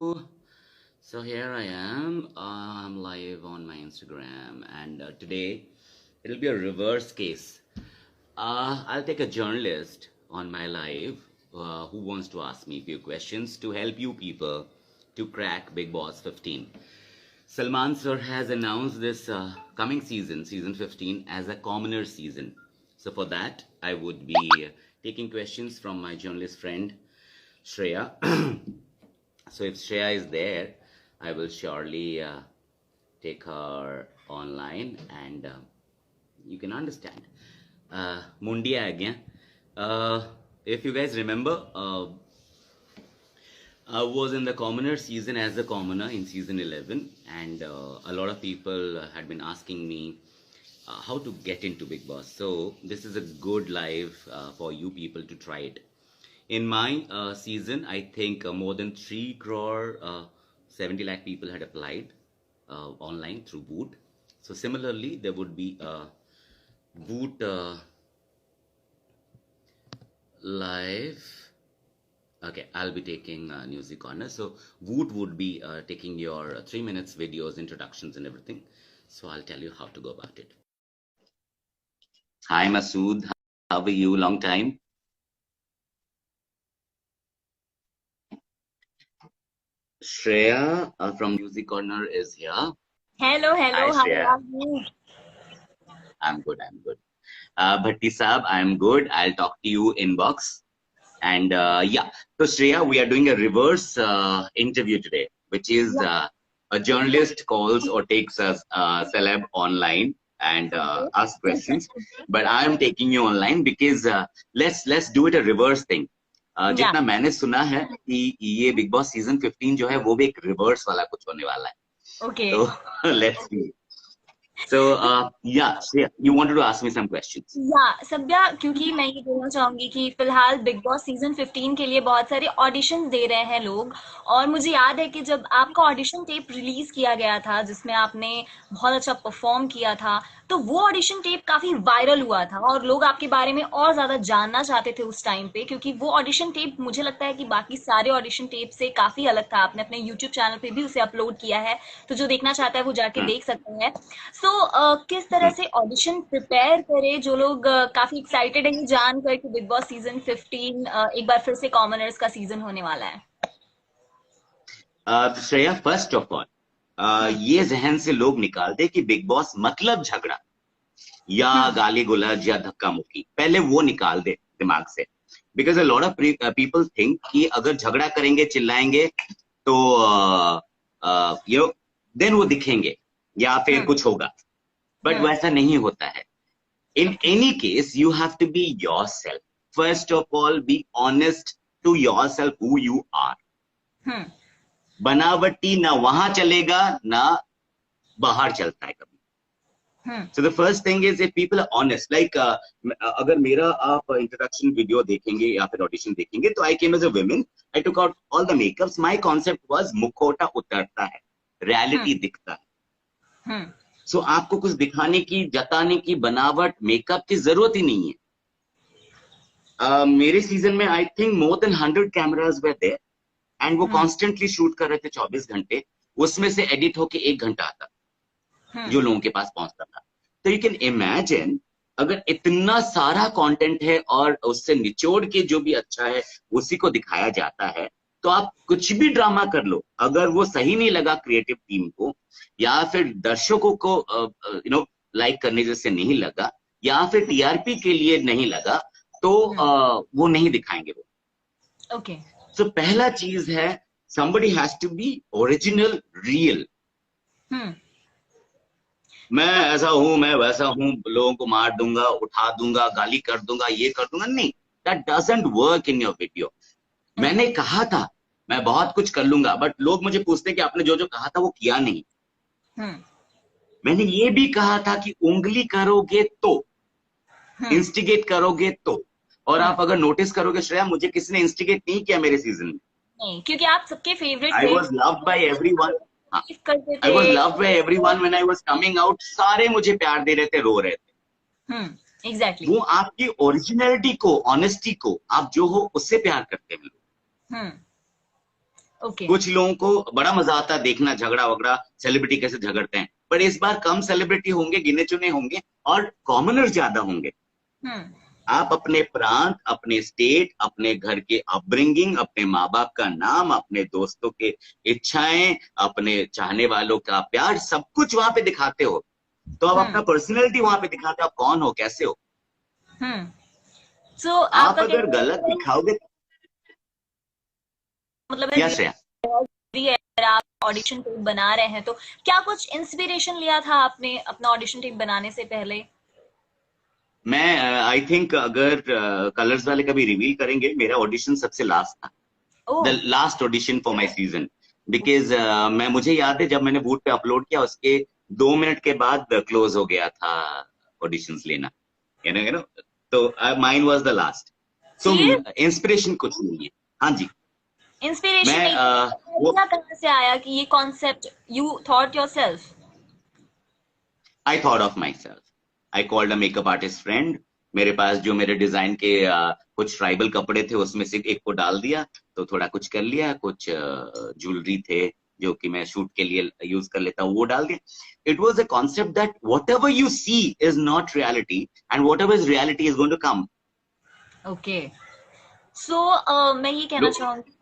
So here I am. I'm live on my Instagram, and today it'll be a reverse case. I'll take a journalist on my live who wants to ask me a few questions to help you people to crack Big Boss 15. Salman sir has announced this coming season, season 15, as a commoner season. So for that, I would be taking questions from my journalist friend Shreya. So if Shreya is there, I will surely take her online and you can understand. Mundia again. If you guys remember, I was in the commoner season as a commoner in season 11, and a lot of people had been asking me how to get into Big Boss. So this is a good live for you people to try it. In my season, I think more than 3 crore 70 lakh people had applied online through Boot. So similarly, there would be a Boot live. Okay, I'll be taking Newsy Corner. So Woot would be taking your 3 minutes videos, introductions and everything. So I'll tell you how to go about it. Hi Masood, how are you? Long time. Shreya from Newsy Corner is here. Hello, Hi how Shreya, are you? I'm good, I'm good. Bhatti Saab, I'm good. I'll talk to you inbox. And yeah, so Shreya, we are doing a reverse interview today, which is Yeah. a journalist calls or takes us celeb online and ask questions. But I am taking you online because let's do it a reverse thing. Yeah. जितना मैंने सुना है कि ये big Boss season 15 जो है वो भी एक रिवर्स वाला कुछ होने वाला है. Okay. तो let's see. So yeah, Shreya, you wanted to ask me some questions. या सभ्या, क्योंकि मैं ये बोलना चाहूंगी कि फिलहाल बिग बॉस सीजन 15 के लिए बहुत सारे ऑडिशन दे रहे हैं लोग। और मुझे याद है कि जब आपका ऑडिशन टेप रिलीज किया गया था जिसमें आपने बहुत अच्छा परफॉर्म किया था, तो वो ऑडिशन टेप काफी वायरल हुआ था और लोग आपके बारे में और ज्यादा जानना चाहते थे उस टाइम पे, क्योंकि वो ऑडिशन टेप मुझे लगता है कि बाकी सारे ऑडिशन टेप से काफी अलग था। आपने अपने यूट्यूब चैनल पे भी उसे अपलोड किया है, तो जो देखना चाहता है वो जाके हम्म, देख सकते हैं। सो किस तरह हम्म. से ऑडिशन प्रिपेयर करे जो लोग काफी एक्साइटेड है ये जानकर कि बिग बॉस सीजन 15 एक बार फिर से कॉमनर्स का सीजन होने वाला है। श्रेया, फर्स्ट ऑफ ऑल हम्म। ये जहन से लोग निकाल दे कि बिग बॉस मतलब झगड़ा या हम्म। गाली गुलज या धक्का मुक्की, पहले वो निकाल दे दिमाग से. Because a lot of people think कि अगर झगड़ा करेंगे चिल्लाएंगे तो यू देन वो दिखेंगे या फिर हम्म। कुछ होगा. बट हम्म। वैसा नहीं होता है. In okay. any case, you have to be yourself. First of all, be honest to yourself who you are. हम्म। बनावटी ना वहां चलेगा ना बाहर चलता है कभी. हम्म। So the first thing is if people are honest, like अगर मेरा आप introduction video देखेंगे या फिर audition देखेंगे तो I came as a woman, I took out all the makeups. My concept was मुखौटा उतरता है, हम्म। reality दिखता है. हम्म। So आपको कुछ दिखाने की, जताने की, बनावट, मेकअप की जरूरत ही नहीं है. मेरे सीजन में I think more than 100 cameras were there and वो हम्म। कॉन्स्टेंटली शूट कर रहे थे 24 घंटे. उसमें से एडिट होके 1 घंटा आता हम्म। जो लोगों के पास पहुंचता था. तो यू कैन इमेजिन, अगर इतना सारा कंटेंट है और उससे निचोड़ के जो भी अच्छा है उसी को दिखाया जाता है, तो आप कुछ भी ड्रामा कर लो, अगर वो सही नहीं लगा क्रिएटिव टीम को या फिर दर्शकों को लाइक करने जैसे नहीं लगा या फिर टीआरपी के लिए नहीं लगा, तो हम्म। वो नहीं दिखाएंगे वो. ओके। सो पहला चीज है somebody has to be original, real. हम्म। मैं तो ऐसा हूं, मैं वैसा हूं, लोगों को मार दूंगा, उठा दूंगा, गाली कर दूंगा, ये कर दूंगा, नहीं. That doesn't work in your video. Hmm. मैंने कहा था मैं बहुत कुछ कर लूंगा, बट लोग मुझे पूछते कि आपने जो जो कहा था वो किया नहीं. हम्म। मैंने ये भी कहा था कि उंगली करोगे तो, हम्म। इंस्टिगेट करोगे तो. और हम्म। आप अगर नोटिस करोगे श्रेया, मुझे किसी ने इंस्टिगेट नहीं किया मेरे सीजन में. नहीं, क्योंकि आप सबके फेवरेट आई थे, वॉज लव्ड बाय एवरीवन. करते आई थे। Was loved by everyone when I was coming out. सारे मुझे प्यार दे रहे थे, रो रहे थे. एग्जैक्टली। वो आपकी ओरिजिनलिटी को, ऑनेस्टी को, आप जो हो उससे प्यार करते हैं लोग. हम्म। ओके। कुछ लोगों को बड़ा मजा आता है देखना झगड़ा वगड़ा, सेलिब्रिटी कैसे झगड़ते हैं, पर इस बार कम सेलिब्रिटी होंगे, गिने चुने होंगे और कॉमनर ज्यादा होंगे। हम्म। आप अपने प्रांत, अपने स्टेट, अपने घर के अपब्रिंगिंग, अपने माँ बाप का नाम, अपने दोस्तों के इच्छाएं, अपने चाहने वालों का प्यार, सब कुछ वहां पे दिखाते हो। तो आप अपना हम्म। पर्सनैलिटी वहां पे दिखाते हो, आप कौन हो, कैसे हो। हम्म। सो आप आपका अगर कहना गलत है दिखाओगे, मतलब है यस है। भी है, अगर आप ऑडिशन टेप बना रहे हैं तो क्या कुछ इंस्पिरेशन लिया था आपने अपना ऑडिशन टेप बनाने से पहले? मैं आई थिंक अगर कलर्स वाले कभी रिवील करेंगे, मेरा ऑडिशन सबसे लास्ट था, oh. The last audition for my season. Because मैं मुझे याद है जब मैंने वूट पे अपलोड किया, उसके 2 मिनट के बाद क्लोज हो गया था ऑडिशंस लेना, यू नो। तो mine was the last. So serious? Inspiration कुछ नहीं है। हाँ जी। इंस्पिरेशन मैं नहीं थी, वो आइडिया कहाँ से आया कि ये concept you thought yourself? I thought of my self. I called a makeup artist friend. मेरे पास जो मेरे डिजाइन के कुछ ट्राइबल कपड़े थे, उसमें से एक को डाल दिया, तो थोड़ा कुछ कर लिया, कुछ ज्वेलरी थे जो कि मैं शूट के लिए यूज कर लेता हूँ, वो डाल दिया। It was a concept that whatever you see is not reality, and whatever is reality is going to come. Okay. So मैं ये कहना चाहूंगी,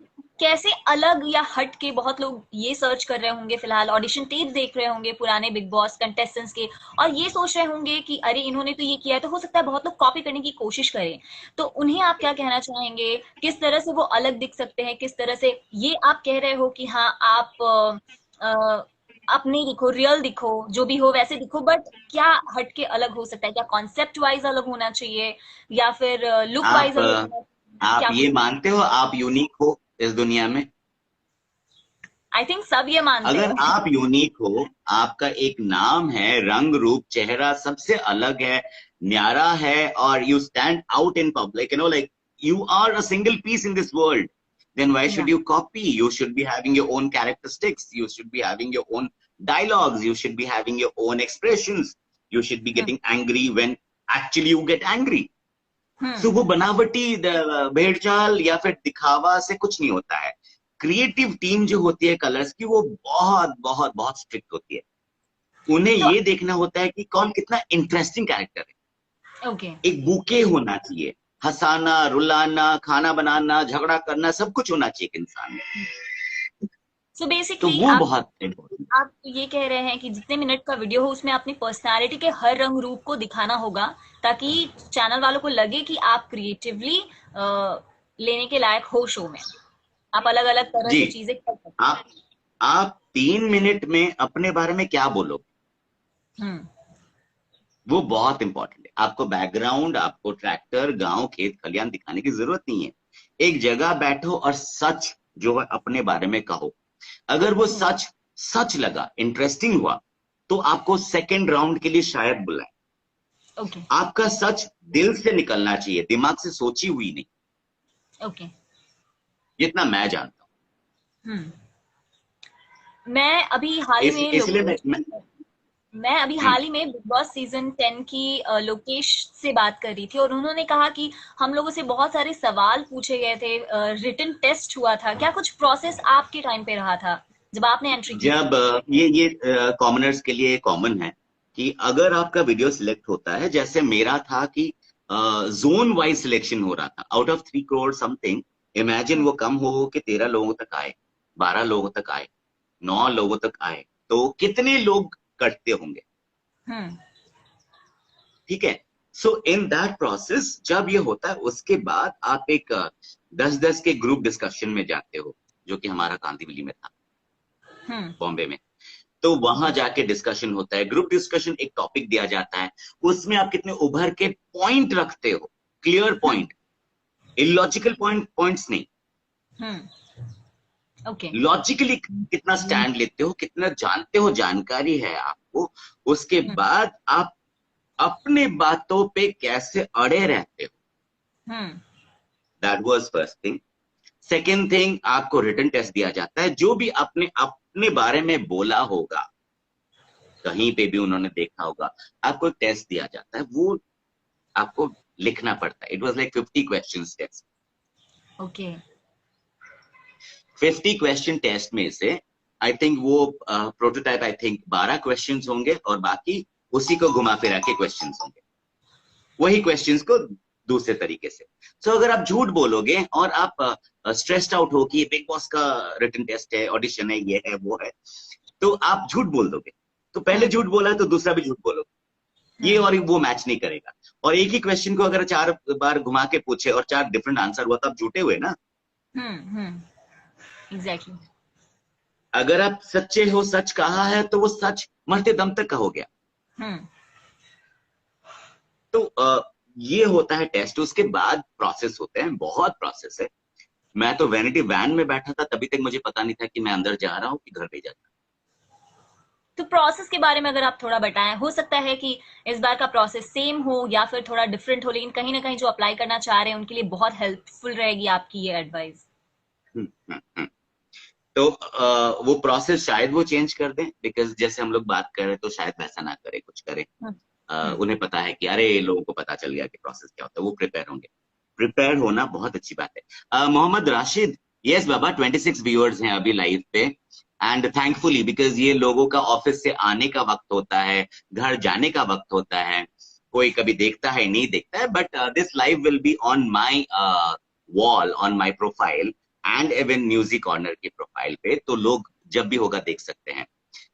कैसे अलग या हट के बहुत लोग ये सर्च कर रहे होंगे, फिलहाल ऑडिशन टेप देख रहे होंगे पुराने बिग बॉस कंटेस्टेंट्स के, और ये सोच रहे होंगे कि अरे इन्होंने तो ये किया है, तो हो सकता है बहुत लोग कॉपी करने की कोशिश करें। तो उन्हें आप क्या कहना चाहेंगे, किस तरह से वो अलग दिख सकते हैं, किस तरह से ये आप कह रहे हो कि हाँ आप अपने दिखो, रियल दिखो, जो भी हो वैसे दिखो, बट क्या हट के अलग हो सकता है? क्या कॉन्सेप्ट वाइज अलग होना चाहिए, या फिर लुक वाइज आप अलग होना चाहिए, आप क्या ये कुछ? मानते हो आप यूनिक हो इस दुनिया में? आई थिंक सब ये मानते अगर हैं। आप यूनिक हो, आपका एक नाम है, रंग रूप चेहरा सबसे अलग है, न्यारा है, और you stand out in public, like you are a single piece in this world, then why should या। you copy? You should be having your own characteristics, you should be having your own dialogues, you should be having your own expressions, you should be hmm. getting angry when actually you get angry. Hmm. So वो बनावटी भेड़चाल या फिर दिखावा से कुछ नहीं होता है। क्रिएटिव टीम जो होती है कलर्स की, वो बहुत बहुत बहुत स्ट्रिक्ट होती है। उन्हें तो ये देखना होता है कि कौन कितना इंटरेस्टिंग कैरेक्टर है। ओके। एक बुके होना चाहिए, हंसाना, रुलाना, खाना बनाना, झगड़ा करना, सब कुछ होना चाहिए एक इंसान में। सो तो बेसिकली वो आप बहुत इम्पोर्टेंट। आप ये कह रहे हैं कि जितने मिनट का वीडियो हो उसमें अपनी पर्सनालिटी के हर रंग रूप को दिखाना होगा, ताकि चैनल वालों को लगे कि आप क्रिएटिवली लेने के लायक हो शो में, आप अलग अलग तरह जी। से चीजें कर सकते आप आप 3 मिनट में अपने बारे में क्या बोलोगे, हैं। हम्म। वो बहुत इंपॉर्टेंट है। आपको बैकग्राउंड, आपको ट्रैक्टर, गांव, खेत खलियान दिखाने की जरूरत नहीं है। एक जगह बैठो और सच जो है अपने बारे में कहो। अगर वो हम्म। सच सच लगा, इंटरेस्टिंग हुआ, तो आपको सेकंड राउंड के लिए शायद बुलाए। ओके। आपका सच दिल से निकलना चाहिए, दिमाग से सोची हुई नहीं, ओके। जितना मैं जानता हूं। हम्म। मैं अभी हाल ही में इसलिए मैं मैं अभी हम्म, हाल ही में बिग बॉस सीजन 10 की लोकेश से बात कर रही थी, और उन्होंने कहा कि हम लोगों से बहुत सारे सवाल पूछे गए थे, रिटन टेस्ट हुआ था। क्या कुछ प्रोसेस आपके टाइम पे रहा था जब आपने एंट्री की थी? जब ये कॉमनर्स के लिए कॉमन है कि अगर आपका वीडियो सिलेक्ट होता है, जैसे मेरा था कि जोन वाइज सिलेक्शन हो रहा था, out of 3 crore something. Imagine hmm. वो कम हो के 13 लोगों तक आए, 12 लोगों तक आए, 9 लोगों तक आए, तो कितने लोग कटते होंगे। हम्म। ठीक है। सो इन दैट प्रोसेस जब ये होता है, उसके बाद आप एक 10-10 के ग्रुप डिस्कशन में जाते हो, जो कि हमारा कांदिवली में था, हम्म। बॉम्बे में। तो वहां ओके। जाके डिस्कशन होता है, ग्रुप डिस्कशन, एक टॉपिक दिया जाता है, उसमें आप कितने उभर के पॉइंट रखते हो, क्लियर हम्म। पॉइंट, इलॉजिकल पॉइंट्स नहीं, हम्म। ओके। लॉजिकली कितना स्टैंड लेते हो, कितना जानते हो, जानकारी है आपको। उसके हम्म। बाद आप अपने बातों पे कैसे अड़े रहते हो। Hmm. That was first thing. Second thing, आपको रिटन टेस्ट दिया जाता है, जो भी अपने अपने बारे में बोला होगा, कहीं पे भी उन्होंने देखा होगा, आपको एक टेस्ट दिया जाता है, वो आपको लिखना पड़ता है। It was like 50 questions test. Okay. 50 question test में से आई थिंक वो प्रोटोटाइप आई थिंक 12 क्वेश्चंस होंगे और बाकी उसी को घुमा फिरा के क्वेश्चंस होंगे, वही क्वेश्चंस को दूसरे तरीके से। सो अगर आप झूठ बोलोगे और आप स्ट्रेस्ड आउट हो कि बिग बॉस का रिटन टेस्ट है, ऑडिशन है, ये है वो है, तो आप झूठ बोल दोगे। तो पहले झूठ बोला है तो दूसरा भी झूठ बोलोगे, ये और वो मैच नहीं करेगा। और एक ही क्वेश्चन को अगर 4 बार घुमा के पूछे और 4 डिफरेंट आंसर हुआ तो आप झूठे हुए ना। एग्जैक्टली। अगर आप सच्चे हो, सच कहा है, तो वो सच मरते दम तक का हो गया। तो ये होता है टेस्ट। उसके बाद प्रोसेस होते हैं, बहुत प्रोसेस है। मैं तो वैनिटी वैन में बैठा था, तभी तक मुझे पता नहीं था कि मैं अंदर जा रहा हूँ कि घर भेजा जा। तो प्रोसेस के बारे में अगर आप थोड़ा बताएं, हो सकता है कि इस बार का प्रोसेस सेम हो या फिर थोड़ा डिफरेंट हो, लेकिन कहीं ना कहीं जो अप्लाई करना चाह रहे हैं उनके लिए बहुत हेल्पफुल रहेगी आपकी ये एडवाइस। तो वो प्रोसेस शायद वो चेंज कर दें, बिकॉज जैसे हम लोग बात कर रहे हैं तो शायद वैसा ना करे, कुछ करे। उन्हें पता है कि अरे लोगों को पता चल गया कि प्रोसेस क्या होता है, वो प्रिपेयर होंगे। प्रिपेयर होना बहुत अच्छी बात है। मोहम्मद राशिद, यस बाबा, 26 व्यूअर्स हैं अभी लाइव पे, एंड थैंकफुली बिकॉज ये लोगों का ऑफिस से आने का वक्त होता है, घर जाने का वक्त होता है, कोई कभी देखता है नहीं देखता है, but this live will be on my wall, on my profile and even music corner की प्रोफाइल पे, तो लोग जब भी होगा देख सकते हैं।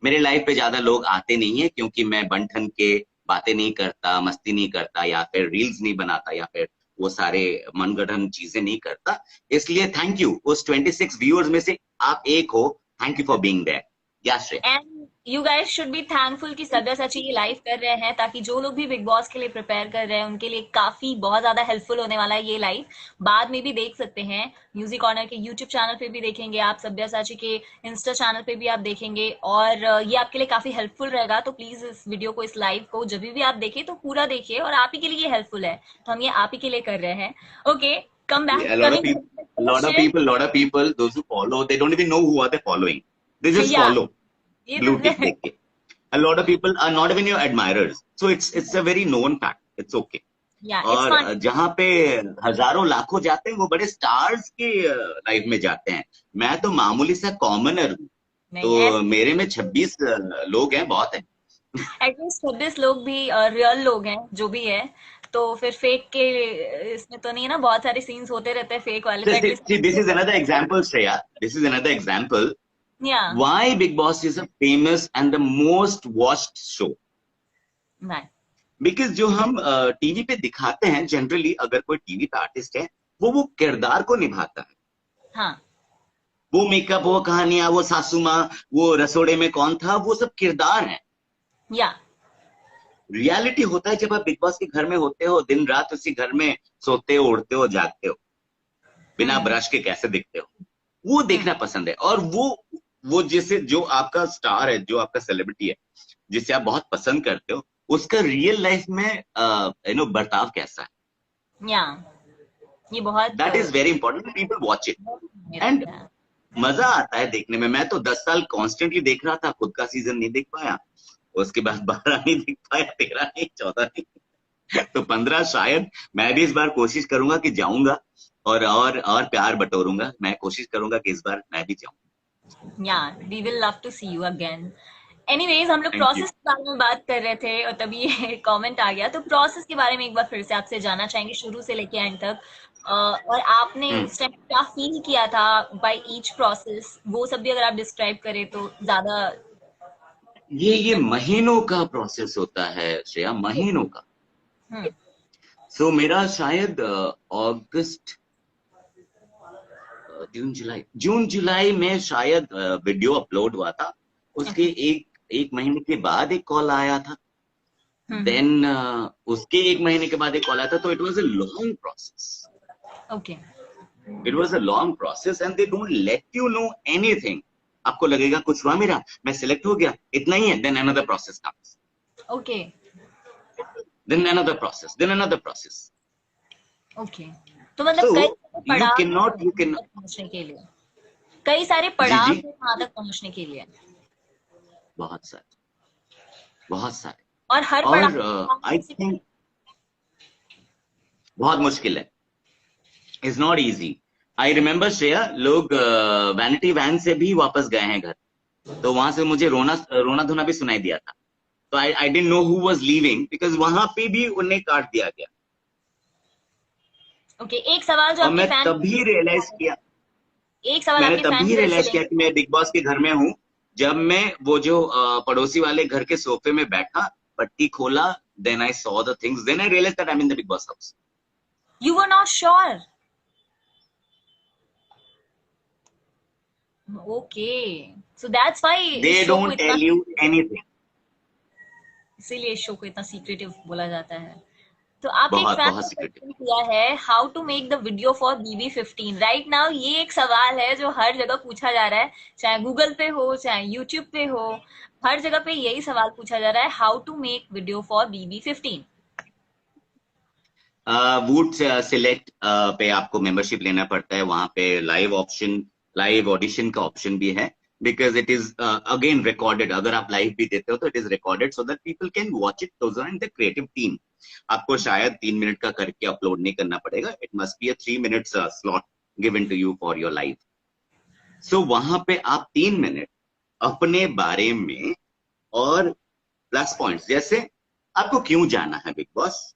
मेरे लाइव पे ज्यादा लोग आते नहीं है क्योंकि मैं बंठन के बातें नहीं करता, मस्ती नहीं करता, या फिर रील्स नहीं बनाता, या फिर वो सारे मनगढ़ंत चीजें नहीं करता। इसलिए थैंक यू, उस 26 व्यूअर्स में से आप एक हो, thank you for being there. Yes Shreya. And you guys should be thankful कि सब्यसाची ये लाइव कर रहे हैं, ताकि जो लोग भी बिग बॉस के लिए प्रिपेयर कर रहे हैं उनके लिए काफी बहुत ज्यादा हेल्पफुल होने वाला है ये लाइव। बाद में भी देख सकते हैं, म्यूजिक कॉर्नर के यूट्यूब चैनल पे भी देखेंगे आप, सब्यसाची के इंस्टा चैनल पे भी आप देखेंगे, और ये आपके लिए काफी हेल्पफुल रहेगा। तो प्लीज इस वीडियो को, इस लाइव को जब भी आप देखें तो पूरा देखिए, और आप ही के लिए ये हेल्पफुल है, तो हम ये आप ही के लिए कर रहे हैं। Okay, come back, A lot of coming people, those who follow, they don't even know who are they following. They just या follow. ये तो Blue tick देख के। A lot of people are not even your admirers, so it's a very known fact. It's okay. या it's और fun. जहाँ पे हजारों लाखों जाते हैं वो बड़े स्टार्स के लाइफ में जाते हैं। मैं तो मामूली सा कॉमनर हूँ, नहीं, तो मेरे में 26 लोग हैं, बहुत है। एटलीस्ट 26 लोग भी रियल लोग हैं जो भी है, तो फिर फेक के इसमें तो नहीं है ना, बहुत सारे सीन्स होते रहते हैं फेक वाले, तो See, this is another at least. example, Shreya. This is another example. या Why Big Boss is a famous and the most watched show. नहीं, बिकॉज जो हम टीवी पे दिखाते हैं जनरली, अगर कोई टीवी पे आर्टिस्ट है वो किरदार को निभाता है। हाँ, वो मेकअप, वो कहानियां, वो सासू माँ, वो रसोड़े में कौन था, वो सब किरदार हैं। या रियलिटी होता है जब आप बिग बॉस के घर में होते हो, दिन रात उसी घर में सोते हो, उड़ते हो, जागते हो, बिना ब्रश के कैसे दिखते हो, वो देखना पसंद है। और वो जिसे, जो आपका स्टार है, जो आपका सेलिब्रिटी है, जिसे आप बहुत पसंद करते हो, उसका रियल लाइफ में बर्ताव कैसा है, या ये बहुत that is very important, people watch it and मजा आता है देखने में। मैं तो 10 साल कॉन्स्टेंटली देख रहा था, खुद का सीजन नहीं देख पाया, उसके बाद 12 नहीं देख पाया, 13 नहीं, 14 नहीं, तो 15 शायद। मैं भी इस बार कोशिश करूंगा कि जाऊंगा और प्यार बटोरूंगा। मैं कोशिश करूंगा कि इस बार मैं भी जाऊं। या we will love to see you again. Anyways, हम लोग थैंक यू। प्रोसेस के बारे में बात कर रहे थे और तभी ये कमेंट आ गया, तो प्रोसेस के बारे में एक बार फिर से आपसे जानना चाहेंगे, शुरू से लेके एंड तक। और आपने उस टाइम क्या फील किया था बाय ईच प्रोसेस, वो सब भी अगर आप डिस्क्राइब करें तो ज्यादा। ये महीनों का प्रोसेस होता है श्रेया, महीनों का। हम्म सो मेरा शायद अगस्त, जून जुलाई में शायद वीडियो अपलोड हुआ था। उसके एक महीने के बाद एक कॉल आया था, देन उसके एक महीने के बाद एक कॉल आया था। तो it was a long process, okay, it was a long process and they don't let you know anything. आपको लगेगा कुछ हुआ मेरा, मैं सिलेक्ट हो गया, इतना ही है, then another process comes, okay, then another process, then another process. Okay. तो मतलब सो कई सारे यू पड़ाव कैन हैं नॉट, वहां तक पहुंचने के लिए, कई सारे जी पड़ाव जी, हैं वहां तक पहुंचने के लिए, बहुत सारे, बहुत सारे। और हर और पड़ाव आई थिंक बहुत मुश्किल है, is not easy. I remember Shreya, लोग वैनिटी वैन से भी वापस गए हैं घर, तो वहां से मुझे रोना रोना धोना भी सुनाई दिया था। तो I didn't know who was leaving, because वहां पे भी उन्हें काट दिया गया। ओके, एक सवाल जो और आपके मैं फैन तभी रियलाइज किया एक सवाल मैंने आपके फैन तभी घर से रियलाइज किया कि मैं बिग बॉस के घर में हूँ, जब मैं वो जो पड़ोसी वाले घर के सोफे में बैठा, पट्टी खोला, then I saw the things, then I realize that I am in the Bigg Boss house. You were not sure. Okay, so that's why they इस शो को डोंट इतना टेल यू एनीथिंग। इसीलिए इस शो को इतना secretive बोला जाता है। तो आपके एक बहुत फैन बहुत ने सिक्रेटिव। क्वेश्चन किया है, how to make the video for BB15 right now. ये एक सवाल है जो हर जगह पूछा जा रहा है, चाहे गूगल पे हो चाहे यूट्यूब पे हो, हर जगह पे यही सवाल पूछा जा रहा है, how to make video for BB15। Voot select पे आपको मेंबरशिप लेना पड़ता है, वहां पे लाइव ऑप्शन, लाइव ऑडिशन का ऑप्शन भी है, because it is again recorded. अगर आप लाइव भी देते हो तो it is recorded so that people can watch it, those are in the creative team. आपको शायद 3 मिनट का करके अपलोड नहीं करना पड़ेगा, it must be a 3 minutes slot given to you for your live. So वहां पे आप 3 मिनट अपने बारे में और प्लस पॉइंट्स, जैसे आपको क्यों जाना है बिग बॉस,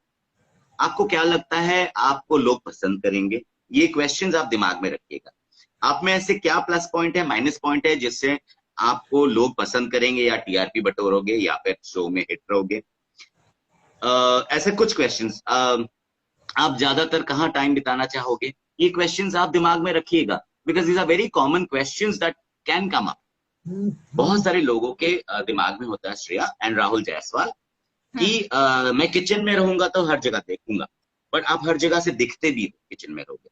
आपको क्या लगता है आपको लोग पसंद करेंगे, ये क्वेश्चंस आप दिमाग में रखिएगा। आप में ऐसे क्या प्लस पॉइंट है, माइनस पॉइंट है, जिससे आपको लोग पसंद करेंगे या टीआरपी बटोरोगे या फिर शो में हिट रहोगे। ऐसे कुछ क्वेश्चंस। आप ज्यादातर कहाँ टाइम बिताना चाहोगे, ये क्वेश्चंस आप दिमाग में रखिएगा, because these are very common questions that can come up. बहुत सारे लोगों के दिमाग में होता है श्रेया एंड राहुल जायसवाल कि हम्म। मैं किचन में रहूंगा तो हर जगह देखूंगा, बट आप हर जगह से दिखते भी हो किचन में रहोगे,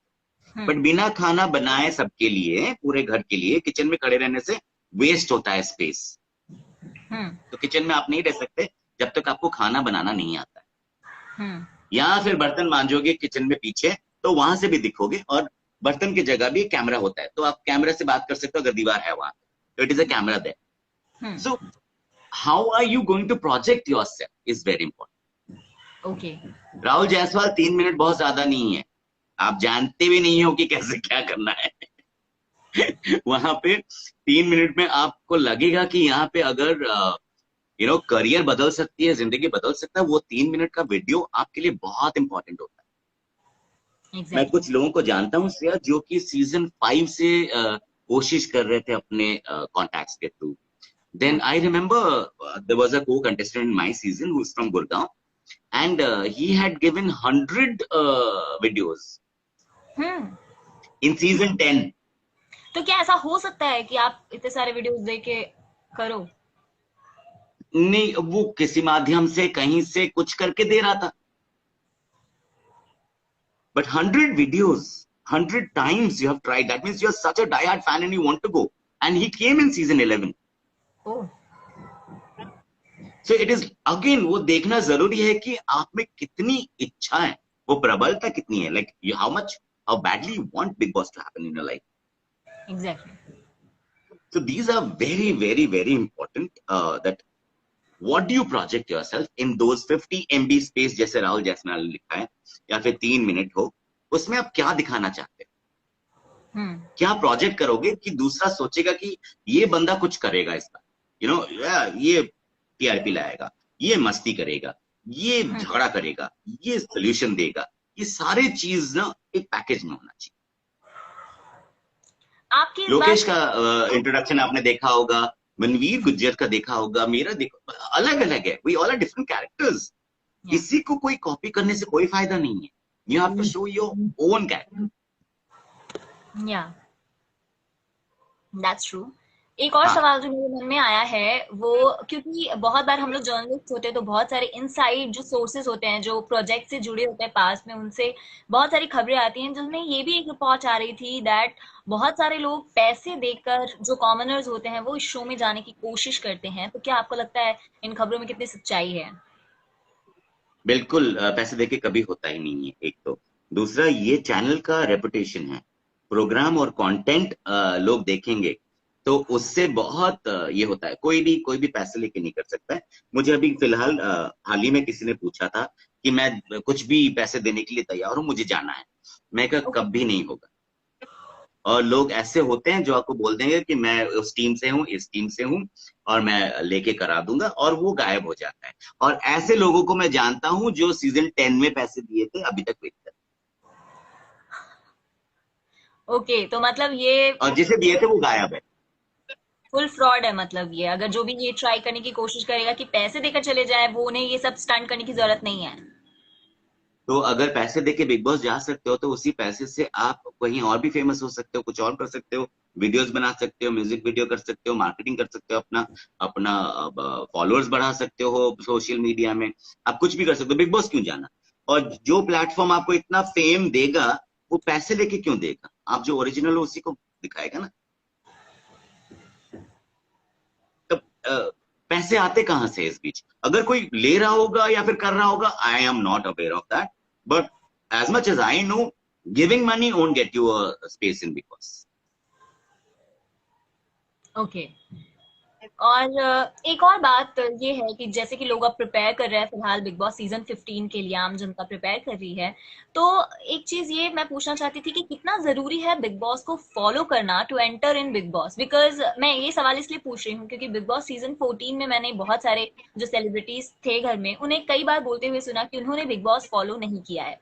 बट हम्म। बिना खाना बनाए सबके लिए, पूरे घर के लिए किचन में खड़े रहने से वेस्ट होता है स्पेस। हम्म। तो किचन में आप नहीं रह सकते जब तक आपको खाना बनाना नहीं आता है। हम्म। या फिर बर्तन मांजोगे किचन में पीछे, तो वहां से भी दिखोगे, और बर्तन की जगह भी कैमरा होता है, तो आप कैमरा से बात कर सकते हो अगर दीवार है वहां पे, तो it is a camera there. Hmm. So how are you going to project yourself is very important. Okay. Rahul Jaiswal 3 minute बहुत ज्यादा नहीं है, आप जानते भी नहीं हो कि कैसे क्या करना है। वहां पे 3 मिनट में आपको लगेगा कि यहाँ पे अगर करियर बदल सकती है, जिंदगी बदल सकता है, वो 3 मिनट का वीडियो आपके लिए बहुत इंपॉर्टेंट होता है। मैं एग्जैक्टली। कुछ लोगों को जानता हूँ श्रेया, जो कि सीजन 5 से कोशिश कर रहे थे अपने कॉन्टैक्ट्स के through. Then I remember there was a co-contestant in my season who's from Gurgaon, and he had given 100 videos hmm. in season 10. तो क्या ऐसा हो सकता है कि आप इतने सारे वीडियोस देख के करो? नहीं, वो किसी माध्यम से कहीं से कुछ करके दे रहा था, but 100 videos, 100 times you have tried. That means you're such a diehard fan and you want to go. And he came in season 11. Oh. So it is again, वो देखना जरूरी है कि आप में कितनी इच्छा है, वो प्रबलता कितनी है, like you, how badly you want Big Boss to happen in your life. Exactly. So these are very, very, very important. That what do you project yourself in those 50 MB space, जैसे राहुल जैसवाल ने लिखा है, या फिर 3 minute हो, उसमें आप क्या दिखाना चाहते हैं, हम्म। क्या प्रोजेक्ट करोगे कि दूसरा सोचेगा कि ये बंदा कुछ करेगा इसका, ये टीआरपी लाएगा, ये मस्ती करेगा, ये हम्म। झगड़ा करेगा, ये सोल्यूशन देगा, ये सारे चीज ना एक पैकेज में होना चाहिए। आपकी इस बात लोकेश से का इंट्रोडक्शन आपने देखा होगा, मनवीर गुज्जर का देखा होगा, मेरा देखो अलग अलग है, we all are different characters. या किसी को कोई कॉपी करने से कोई फायदा नहीं है, you have to show your own character. Yeah that's true. एक और हाँ, सवाल जो मेरे मन में आया है वो, क्योंकि बहुत बार हम लोग जर्नलिस्ट होते हैं तो बहुत सारे इनसाइड जो सोर्सेज होते हैं जो प्रोजेक्ट से जुड़े होते हैं पास में, उनसे बहुत सारी खबरें आती हैं, जिसमें ये भी एक रिपोर्ट आ रही थी दैट बहुत सारे लोग पैसे देकर जो कॉमनर्स होते हैं वो इस शो में जाने की कोशिश करते हैं। तो क्या आपको लगता है इन खबरों में कितनी सच्चाई है? बिल्कुल, पैसे देके कभी होता ही नहीं है, एक तो। दूसरा, ये चैनल का रेपुटेशन है, प्रोग्राम और कंटेंट लोग देखेंगे, तो उससे बहुत ये होता है, कोई भी पैसे लेके नहीं कर सकता है। मुझे अभी फिलहाल हाल ही में किसी ने पूछा था कि मैं कुछ भी पैसे देने के लिए तैयार हूं, मुझे जाना है, मैं कहा ओके। कभी नहीं होगा। और लोग ऐसे होते हैं जो आपको बोल देंगे कि मैं उस टीम से हूँ, इस टीम से हूँ, और मैं लेके करा दूंगा, और वो गायब हो जाता है। और ऐसे लोगों को मैं जानता हूँ जो सीजन 10 में पैसे दिए थे, अभी तक वेट कर, ओके, तो मतलब ये और जिसे दिए थे वो गायब है। फुल फ्रॉड है। मतलब ये अगर जो भी ये ट्राई करने की कोशिश करेगा कि पैसे देकर चले जाए, वो उन्हें ये सब स्टंट करने की जरूरत नहीं है। तो अगर पैसे देके बिग बॉस जा सकते हो, तो उसी पैसे से आप कहीं और भी फेमस हो सकते हो, कुछ और कर सकते हो, वीडियोस बना सकते हो, म्यूजिक वीडियो कर सकते हो, मार्केटिंग कर सकते हो, अपना अपना फॉलोअर्स बढ़ा सकते हो सोशल मीडिया में। आप कुछ भी कर सकते हो, बिग बॉस क्यों जाना? और जो प्लेटफॉर्म आपको इतना फेम देगा, वो पैसे लेके क्यों देगा? आप जो ओरिजिनल हो उसी को दिखाएगा ना। तब पैसे आते कहां से इस बीच? अगर कोई ले रहा होगा या फिर कर रहा होगा, I am not aware of that, but as much as I know, giving money won't get you a space in Bigg Boss. Okay. और एक और बात ये है कि जैसे कि लोग अब प्रिपेयर कर रहे हैं फिलहाल बिग बॉस सीजन 15 के लिए, आम जनता प्रिपेयर कर रही है, तो एक चीज ये मैं पूछना चाहती थी कि कितना जरूरी है बिग बॉस को फॉलो करना to enter in Bigg Boss. Because मैं ये सवाल इसलिए पूछ रही हूँ क्योंकि बिग बॉस सीजन 14 में मैंने बहुत सारे जो सेलिब्रिटीज थे घर में, उन्हें कई बार बोलते हुए सुना कि उन्होंने बिग बॉस फॉलो नहीं किया है।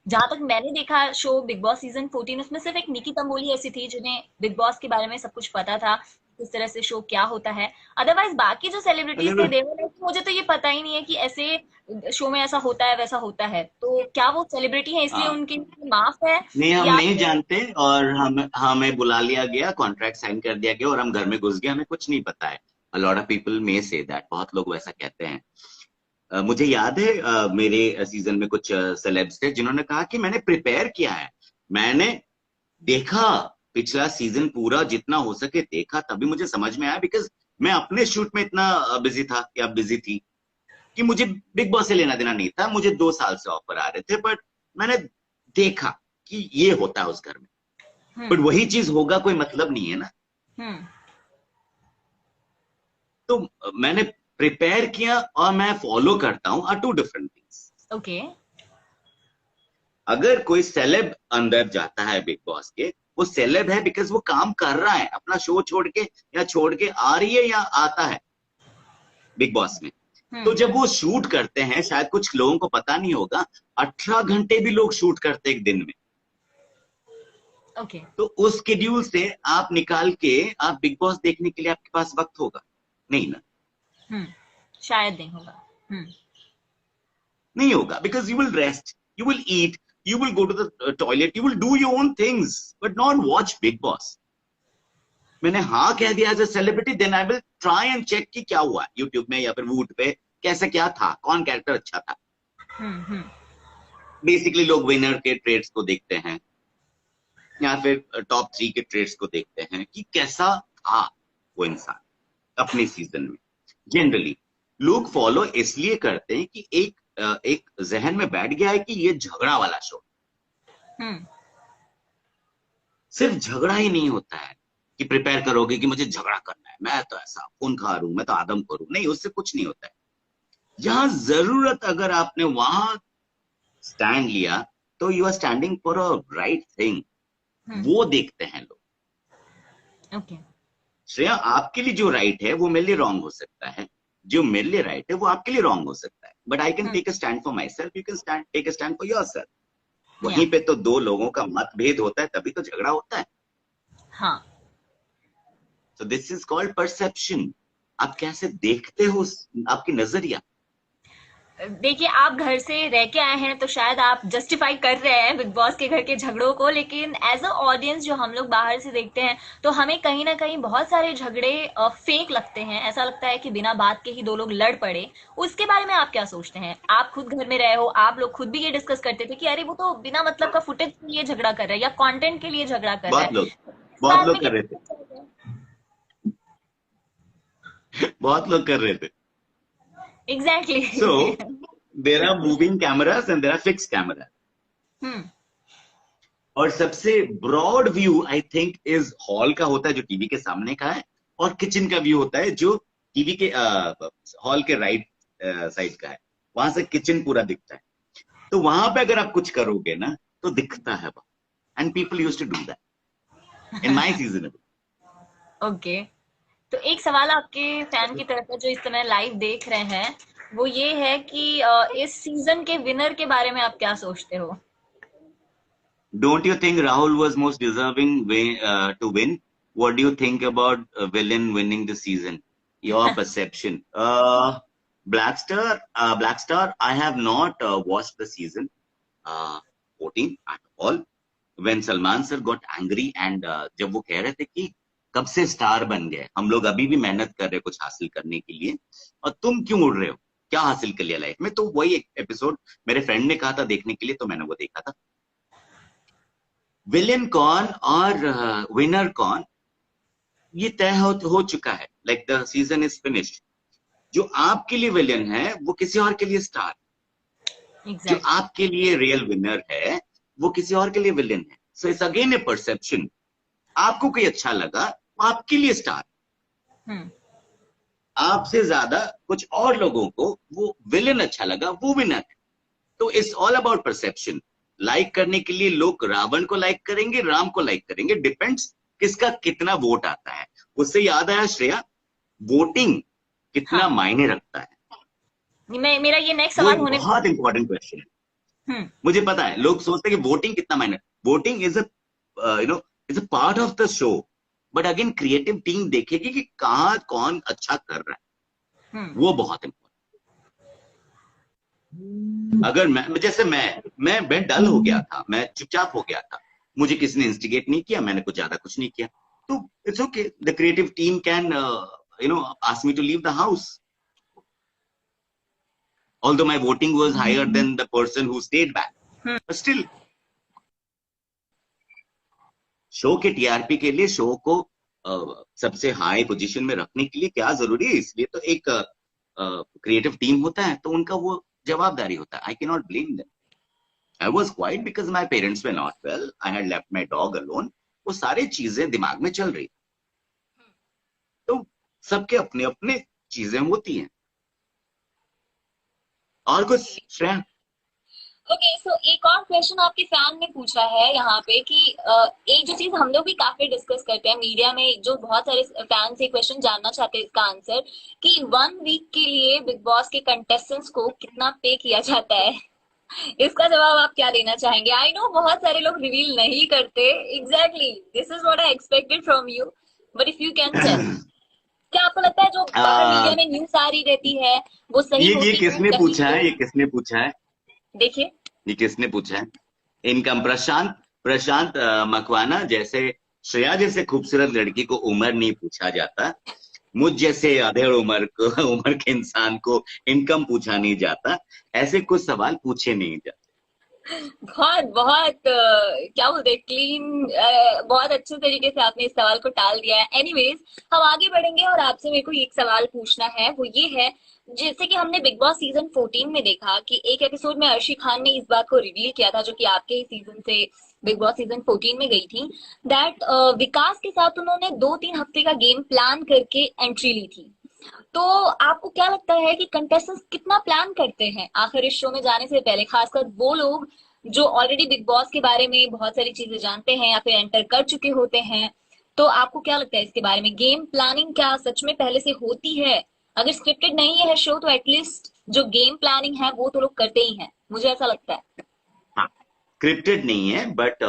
जहां तक मैंने देखा शो बिग बॉस सीजन 14, उसमें सिर्फ एक निकी तंबोली ऐसी थी जिन्हें बिग बॉस के बारे में सब कुछ पता था, किस तरह से शो क्या होता है। अदरवाइज बाकी जो सेलिब्रिटीज थे अगर देवर लाइक मुझे तो ये पता ही नहीं है कि ऐसे शो में ऐसा होता है वैसा होता है। तो क्या वो सेलिब्रिटी है इसलिए हाँ, उनके लिए माफ है, नहीं, हम या नहीं फिर जानते, और हमें बुला लिया गया, कॉन्ट्रैक्ट साइन कर दिया गया और हम घर में घुस गए, हमें कुछ नहीं पता है। A lot of people may say that, बहुत लोग वैसा कहते हैं। मुझे याद है मेरे सीजन में कुछ सेलेब्स थे जिन्होंने कहा कि मैंने प्रिपेयर किया है, मैंने देखा, पिछला सीजन पूरा जितना हो सके देखा, तभी मुझे समझ में आया, बिकॉज मैं अपने शूट में इतना बिजी था या बिजी थी कि मुझे बिग बॉस से लेना देना नहीं था। मुझे 2 साल से ऑफर आ रहे थे, बट मैंने देखा कि ये होता है उस घर में, बट हम्म वही चीज होगा कोई मतलब नहीं है ना। हम्म तो मैंने प्रिपेयर किया और मैं फॉलो करता हूं, are two different things. Okay. अगर कोई सेलेब अंदर जाता है बिग बॉस के, वो सेलेब है बिकॉज वो काम कर रहा है, अपना शो छोड़ के या छोड़ के आ रही है या आता है बिग बॉस में। तो जब हम्म। वो शूट करते हैं, शायद कुछ लोगों को पता नहीं होगा, 18 घंटे भी लोग शूट करते हैं एक दिन में। ओके। तो उस शेड्यूल से आप निकाल के आप बिग बॉस देखने के लिए आपके पास वक्त होगा? नहीं ना, हम्म। शायद नहीं होगा। नहीं होगा, because you will rest, you will eat, you will go to the toilet, you will do your own things, but not watch Bigg Boss. मैंने हाँ कह दिया as a celebrity, then I will try and check कि क्या हुआ YouTube में या फिर वूट पे, कैसे क्या था, कौन कैरेक्टर अच्छा था। हम्म। बेसिकली लोग विनर के ट्रेड्स को देखते हैं या फिर टॉप 3 के ट्रेड्स को देखते हैं कि कैसा था वो इंसान अपने सीजन में। जनरली लोग फॉलो इसलिए करते हैं कि एक जहन में बैठ गया है कि ये झगड़ा वाला शो। हम्म। सिर्फ झगड़ा ही नहीं होता है कि प्रिपेयर करोगे कि मुझे झगड़ा करना है, मैं तो ऐसा खूंखार हूं, मैं तो आदमखोर हूं, नहीं, उससे कुछ नहीं होता है। जहां जरूरत, अगर आपने वहां स्टैंड लिया, तो you are standing for a right thing, hmm. वो देखते हैं लोग। ओके। श्रेया, आपके लिए जो राइट है वो मेरे लिए रॉन्ग हो सकता है, जो मेरे लिए राइट है वो आपके लिए रॉन्ग हो सकता है, but I can hmm. Take a stand for myself, you can take a stand for yourself. Yeah. वहीं पे तो दो लोगों का मतभेद होता है, तभी तो झगड़ा होता है। हाँ। So this is called perception. आप कैसे देखते हो, आपकी नजरिया। देखिए, आप घर से रह के आए हैं तो शायद आप जस्टिफाई कर रहे हैं बिग बॉस के घर के झगड़ों को, लेकिन एज अ ऑडियंस जो हम लोग बाहर से देखते हैं, तो हमें कहीं ना कहीं बहुत सारे झगड़े फेक लगते हैं। ऐसा लगता है कि बिना बात के ही दो लोग लड़ पड़े। उसके बारे में आप क्या सोचते हैं? आप खुद घर में रहे हो, आप लोग खुद भी ये डिस्कस करते थे कि अरे वो तो बिना मतलब का फुटेज के लिए झगड़ा कर रहा है या कंटेंट के लिए झगड़ा कर रहा बहुत है। लोग इस बहुत बात में लोग कर क्या रहे थे, बहुत लोग कर रहे थे। Exactly so exactly. There are moving cameras and there are fix camera. Hmm और सबसे broad view I think is hall का होता है, जो टीवी के सामने का है, और किचन का व्यू होता है जो टीवी के हॉल के राइट साइड का है। वहां से किचन पूरा दिखता है। तो वहां पे अगर आप कुछ करोगे ना, तो दिखता है, and people use to do that. in my season. Okay, तो एक सवाल आपके फैन की तरफ है जो इस समय लाइव देख रहे हैं, वो ये है कि इस सीजन के विनर के बारे में आप क्या सोचते हो? Don't you think Rahul was most deserving to win? What do you think about villain winning the season? Your perception. Black Star. I have not watched the season 14 at all. When Salman sir got angry and जब वो कह रहे थे कि कब से star बन गए, हम लोग अभी भी मेहनत कर रहे हैं कुछ हासिल करने के लिए, और तुम क्यों उड़ रहे हो? क्या हासिल कर लिया लाइफ में? तो वही एक एपिसोड मेरे फ्रेंड ने कहा था देखने के लिए, तो मैंने वो देखा था. विलेन कौन और विनर कौन, ये तय हो चुका है. Like the season is finished. जो आपके लिए विलेन है वो किसी और के लिए स्टार. जो एग्जैक्ट आपके लिए रियल विनर है वो किसी और के लिए विलेन है. So it's again A perception. आपको कोई अच्छा लगा वो आपके लिए स्टार. आपसे ज्यादा कुछ और लोगों को वो विलेन अच्छा लगा, वो विनर है. तो it's all about perception. Like करने के लिए लोग रावण को लाइक करेंगे, राम को लाइक करेंगे. डिपेंड्स किसका कितना वोट आता है. उससे याद आया श्रेया, वोटिंग कितना हाँ, मायने रखता है. मेरा ये नेक्स्ट वो सवाल एक होने बहुत इंपॉर्टेंट क्वेश्चन है. हम्म मुझे पता है लोग सोचते हैं कि वोटिंग कितना मायने. Voting is is a part of the show. But again creative team देखेगी कि कहाँ कौन अच्छा कर रहा है. वो बहुत इंपॉर्टेंट. अगर मैं डल हो गया था, मैं चुपचाप हो गया था, मुझे किसी ने इंस्टिगेट नहीं किया, मैंने कुछ ज्यादा कुछ नहीं किया, तो it's okay. The creative team can ask me to leave the house. Although my voting was higher than the person who stayed back, but still show के टीआरपी के लिए, शो को सबसे हाई पोजीशन में रखने के लिए क्या जरूरी है, इसलिए तो एक क्रिएटिव टीम होता है, तो उनका वो जवाबदारी होता है. I can not blame them. I was quite because my parents way not well. I had left my dog alone. वो सारी चीजें दिमाग में चल रही. तो सबके अपने अपने चीजें होती हैं. और कुछ श्रेया? ओके, सो एक और क्वेश्चन आपके फैन ने पूछा है यहाँ पे कि एक जो चीज हम लोग भी काफी डिस्कस करते हैं मीडिया में, जो बहुत सारे फैंस ये क्वेश्चन जानना चाहते हैं इसका आंसर, कि 1 वीक के लिए बिग बॉस के कंटेस्टेंट्स को कितना पे किया जाता है. इसका जवाब आप क्या देना चाहेंगे? आई नो बहुत सारे लोग रिवील नहीं करते. Exactly this is what I expected from you, but if you can tell, क्या आपको लगता है जो बाहर मीडिया में न्यूज आ रही रहती है वो सही ये होती है किसने कहीं पूछा है? पे? ये किसने पूछा है? देखिए, ये किसने पूछा है? इनकम प्रशांत मकवाना. जैसे श्रेया जैसे खूबसूरत लड़की को उम्र नहीं पूछा जाता, मुझ जैसे अधेड़ उम्र के इंसान को इनकम पूछा नहीं जाता. ऐसे कुछ सवाल पूछे नहीं जाते. बहुत बहुत क्या बोलते हैं, क्लीन, बहुत अच्छे तरीके से आपने इस सवाल को टाल दिया है. एनीवेज, हम आगे बढ़ेंगे और आपसे मेरे को एक सवाल पूछना है, वो ये है, जैसे कि हमने बिग बॉस सीजन 14 में देखा कि एक एपिसोड में अर्शी खान ने इस बात को रिवील किया था, जो कि आपके ही सीजन से बिग बॉस सीजन 14 में गई थी, दैट विकास के साथ उन्होंने 2-3 हफ्ते का गेम प्लान करके एंट्री ली थी. तो आपको क्या लगता है कि कंटेस्टेंट्स कितना प्लान करते हैं आखिर इस शो में जाने से पहले, खासकर वो लोग जो ऑलरेडी बिग बॉस के बारे में बहुत सारी चीजें जानते हैं या फिर एंटर कर चुके होते हैं? तो आपको क्या लगता है इसके बारे में? गेम प्लानिंग क्या सच में पहले से होती है? अगर स्क्रिप्टेड नहीं है शो तो एटलीस्ट जो गेम प्लानिंग है वो तो लोग करते ही हैं, मुझे ऐसा लगता है. हाँ, स्क्रिप्टेड नहीं है, बट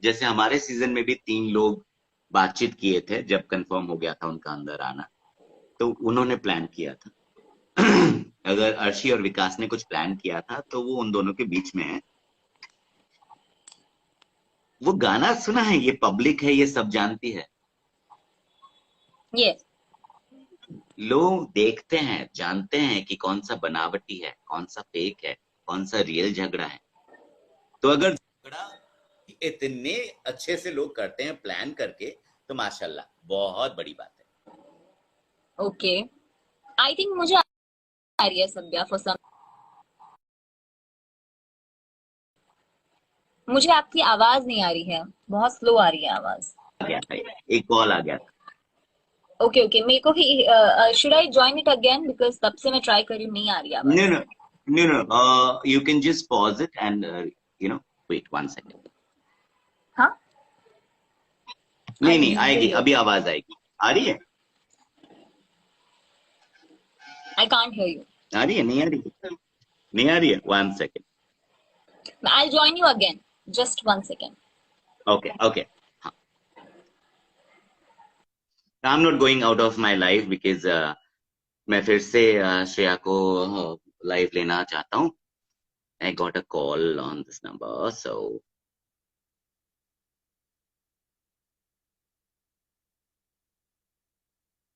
जैसे हमारे सीजन में भी 3 लोग बातचीत किए थे जब कंफर्म हो गया था उनका अंदर आना, तो उन्होंने प्लान किया था. अगर अर्शी और विकास ने कुछ प्लान किया था तो वो उन दोनों के बीच में है. वो गाना सुना है, ये पब्लिक है, ये सब जानती है. ये लोग देखते हैं, जानते हैं कि कौन सा बनावटी है, कौन सा फेक है, कौन सा रियल झगड़ा है. तो अगर झगड़ा इतने अच्छे से लोग करते हैं प्लान करके, तो माशाल्लाह बहुत बड़ी बात है. ओके, आई थिंक मुझे आ रही है सभ्या फॉर सम. मुझे आपकी आवाज नहीं आ रही है, बहुत स्लो आ रही है आवाज. आ गया था, एक कॉल आ गया था. ओके ओके, मेरे को भी should I join it again, because तब से मैं ट्राई कर रही हूँ, नहीं आ रही No, आवाज. no, no, no. You can just pause it and wait 1 second. हाँ, नहीं I नहीं believe आएगी, it is. अभी आवाज आएगी। आ रही है? I can't hear you. आ रही है? नहीं आ रही है? नहीं आ रही है? 1 second. I'll join you again. Just 1 second. Okay okay. I am not going out of my life because मैं फिर से श्रेया को लाइव लेना चाहता हूँ। I got a call on this number, so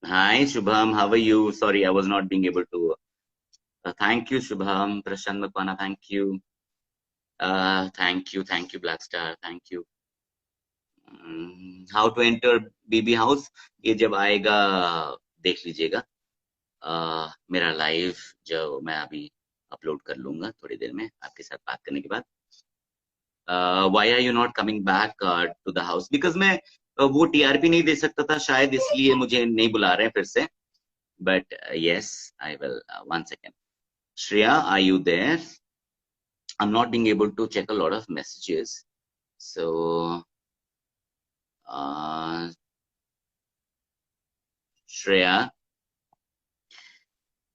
hi Shubham, how are you? Sorry I was not being able to thank you Shubham, Prashant Makwana, thank you Black Star, thank you. How to enter BB house, ये जब आएगा देख लीजिएगा। मेरा live जो मैं अभी upload कर लूंगा थोड़ी देर में आपके साथ बात करने के बाद। Why are you not coming back to the house? Because मैं वो टीआरपी नहीं दे सकता था शायद, इसलिए मुझे नहीं बुला रहे हैं फिर से। But yes I will. 1 second. Shreya, are you there? I'm not being able to check a lot of messages. So, Shreya,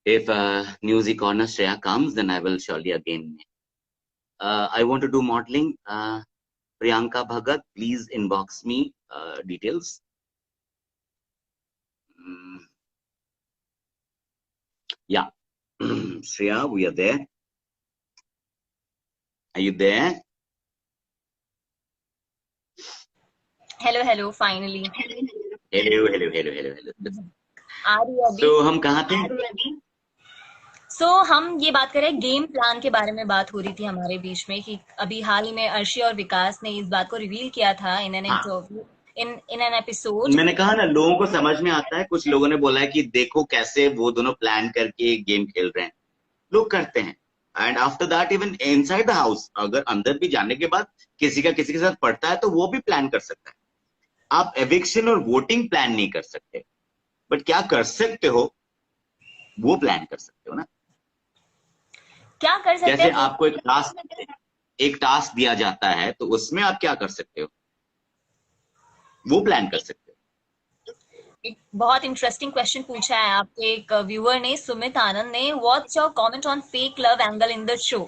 if Newsy Corner Shreya comes, then I will surely again. I want to do modeling. Priyanka Bhagat, please inbox me details. Yeah, Shreya, we are there. Are you there? Hello, finally. Hello. आ रही है अभी। So, हम कहाँ थे? हम ये बात कर रहे हैं, गेम प्लान के बारे में बात हो रही थी हमारे बीच में कि अभी हाल ही में अर्शी और विकास ने इस बात को रिवील किया था in an interview, in an episode. मैंने कहा ना, लोगों को समझ में आता है। कुछ लोगों ने बोला है कि देखो कैसे वो दोनों प्लान करके गेम खेल रहे हैं। लोग करते हैं। And after that even inside the house, अगर अंदर भी जाने के बाद किसी का किसी के साथ पड़ता है तो वो भी प्लान कर सकता है। आप एविक्शन और वोटिंग प्लान नहीं कर सकते, बट क्या कर सकते हो, वो प्लान कर सकते हो ना। क्या कर सकते जैसे हैं? आपको एक टास्क दिया जाता है तो उसमें आप क्या कर सकते हो, वो प्लान कर सकते हो। एक बहुत इंटरेस्टिंग क्वेश्चन पूछा है आपके एक व्यूअर ने, सुमित आनंद ने। What's your comment on fake love angle in the show?